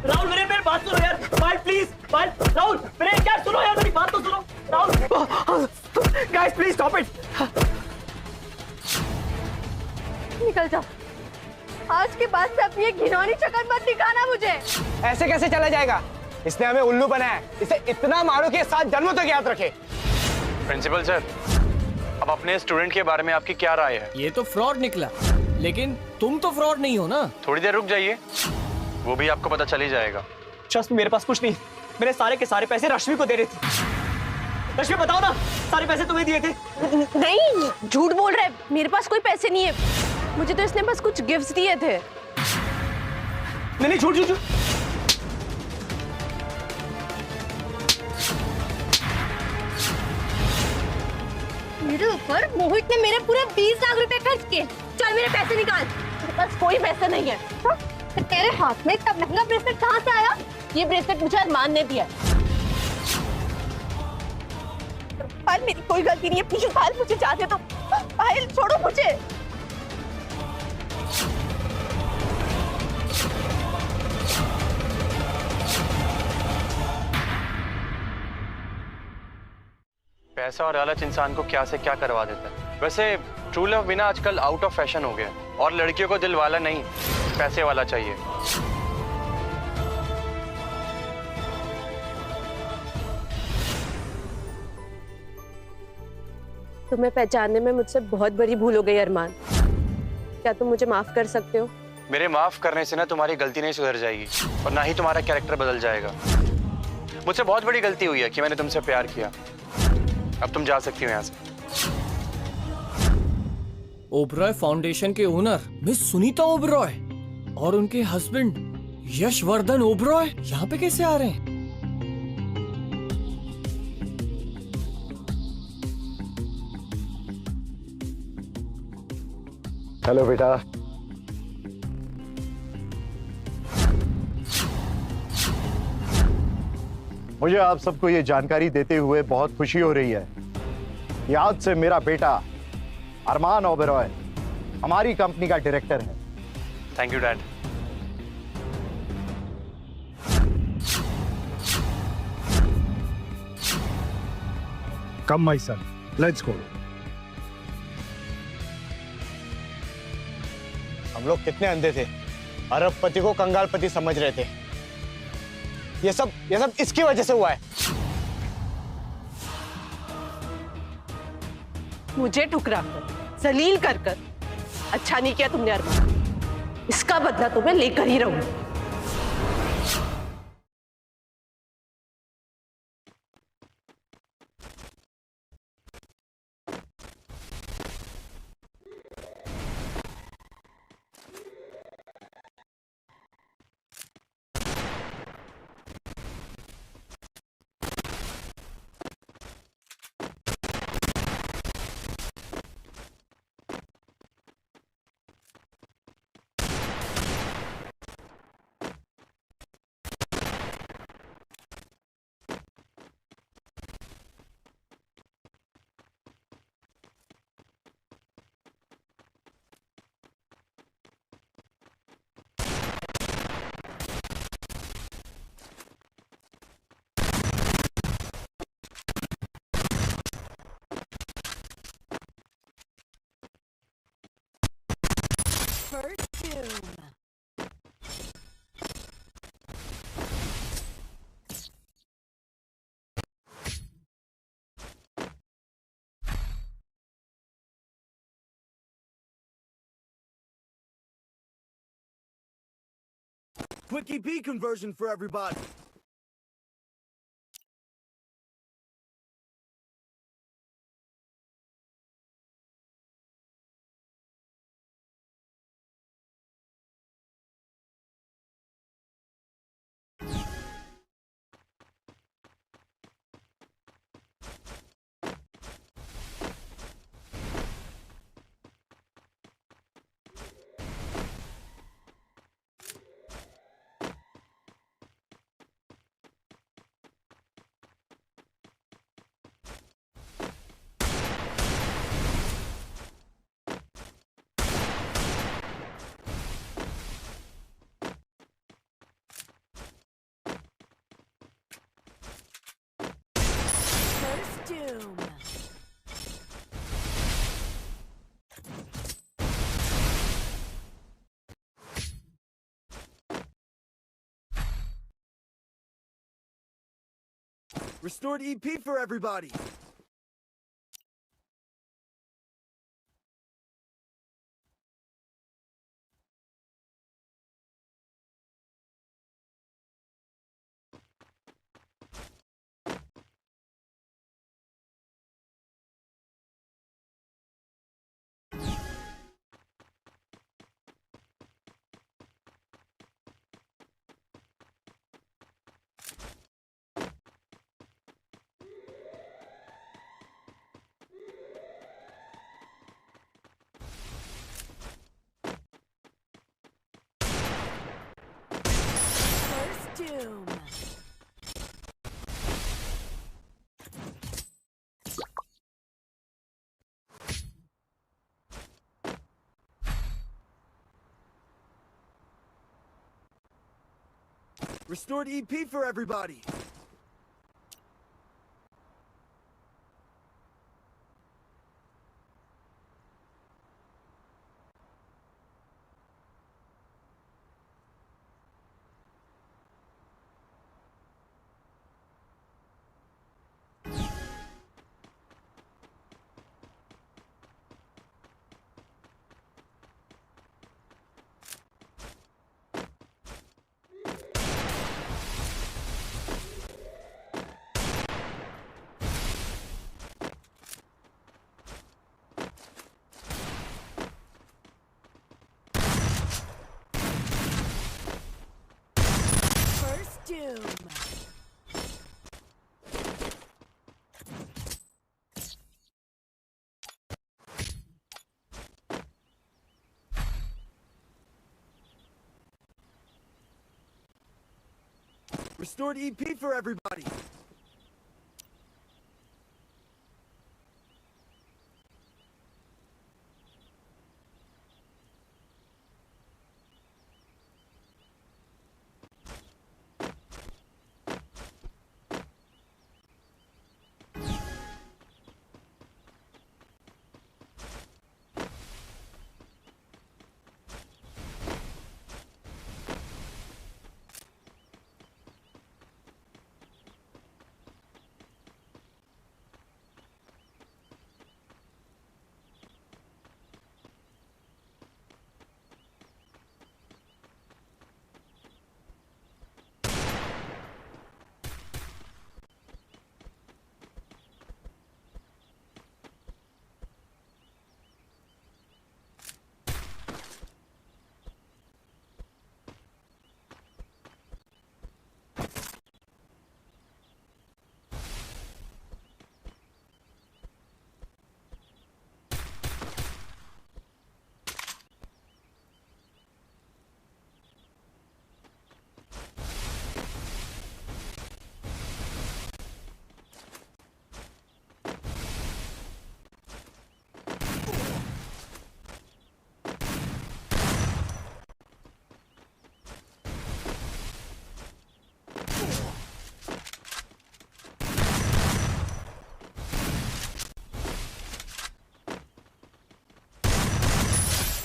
राहुल वीरेन मेरी बात सुनो यार। पायल प्लीज, पायल, राहुल वीरेन यार सुनो यार, मेरी बात तो सुनो। Rahul guys please stop it. निकल जाओ, आज के बाद से अपनी ये घिनौनी शक्ल मत दिखाना मुझे। ऐसे कैसे चला जाएगा? इसने हमें उल्लू बनाया है, इसे इतना मारो कि 7 जन्मों तक याद रखे। प्रिंसिपल सर, अब अपने स्टूडेंट के बारे में आपकी क्या राय है? ये तो फ्रॉड निकला, लेकिन तुम तो फ्रॉड नहीं हो ना। थोड़ी देर रुक जाइए, वो भी आपको पता चल ही जाएगा। ट्रस्ट मी, मेरे पास कुछ नहीं। मेरे सारे के सारे पैसे रश्मि को दे रहे थे। रश्मि बताओ ना, सारे पैसे तुम्हें दिए थे? नहीं, झूठ बोल रहा है, मेरे पास कोई पैसे नहीं है। मुझे तो इसने बस कुछ गिफ्ट्स दिए थे। नहीं झूठ झूठ। मेरे ऊपर मोहित ने मेरे पूरे 20 लाख रुपए खर्च किए। चल मेरे पैसे निकाल। मेरे पास कोई पैसे नहीं है। हाँ? तेरे हाथ में इतना महंगा ब्रेसलेट कहाँ से आया? ये ब्रेसलेट मुझे अरमान ने दिया। पायल मेरी कोई गलती नहीं है, प्लीज पायल मुझे जाने दो। पायल छोड़ो मुझे। पैसा और लालच इंसान को क्या से क्या करवा देता है। वैसे ट्रू लव बिना आजकल आउट ऑफ फैशन हो गया, और लड़कियों को दिल वाला नहीं, पैसे वाला चाहिए। तुम्हें पहचानने में मुझसे बहुत बड़ी भूल हो गई अरमान। क्या तुम मुझे माफ कर सकते हो? मेरे माफ करने से ना तुम्हारी गलती नहीं सुधर जाएगी, और ना ही तुम्हारा कैरेक्टर बदल जाएगा। मुझसे बहुत बड़ी गलती हुई है कि मैंने तुमसे प्यार किया। अब तुम जा सकती हो यहाँ से। ओबरॉय फाउंडेशन के ओनर मिस सुनीता ओबरॉय और उनके हस्बैंड यशवर्धन ओबरॉय यहाँ पे कैसे आ रहे हैं? हेलो बेटा। मुझे आप सबको ये जानकारी देते हुए बहुत खुशी हो रही है कि आज से मेरा बेटा अरमान ओबरॉय हमारी कंपनी का डायरेक्टर है। Thank you dad. Come my son, let's go. हम लोग कितने अंधे थे, अरबपति को कंगालपति समझ रहे थे। ये सब इसकी वजह से हुआ है। मुझे ठुकरा कर, जलील कर कर अच्छा नहीं किया तुमने अरमान। इसका बदला तुम्हें लेकर ही रहूंगी। Quick EP conversion for everybody. First Doom. Restored EP for everybody. First Doom. Restored EP for everybody. First Doom. Restored EP for everybody.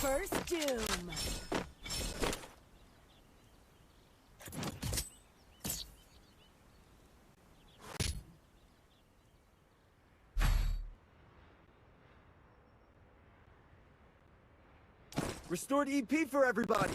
First Doom. Restored EP for everybody.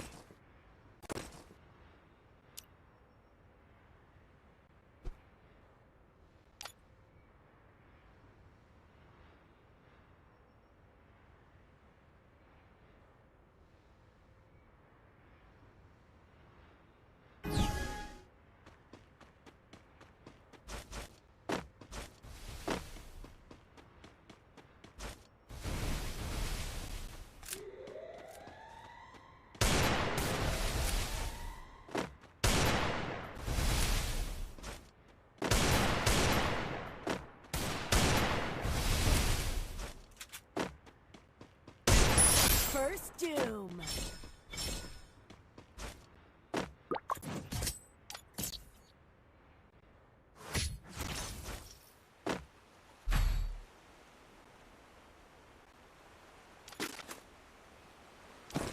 First doom.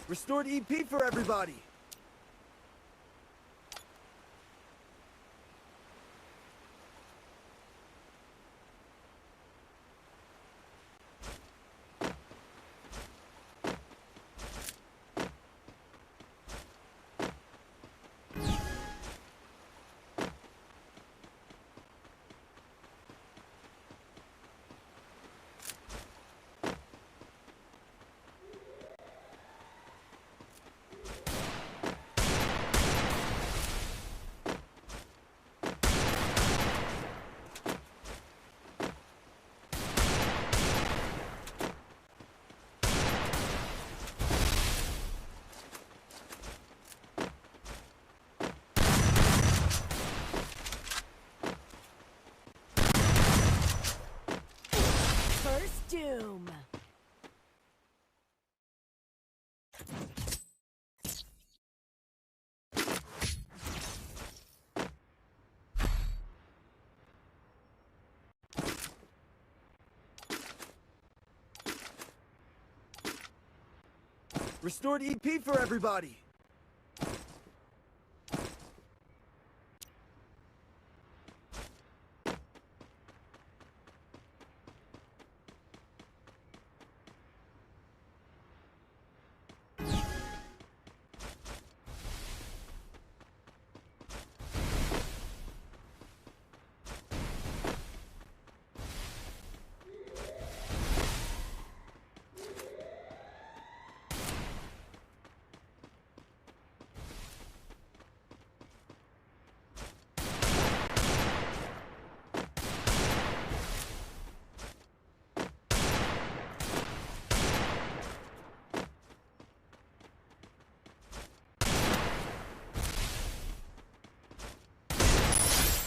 Restored EP for everybody. First doom. Restored EP for everybody.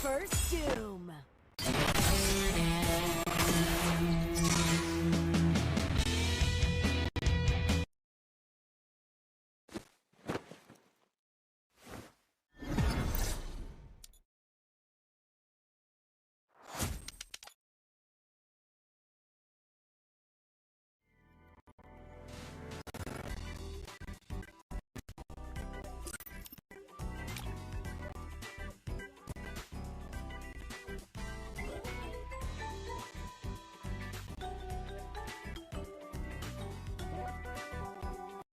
First doom.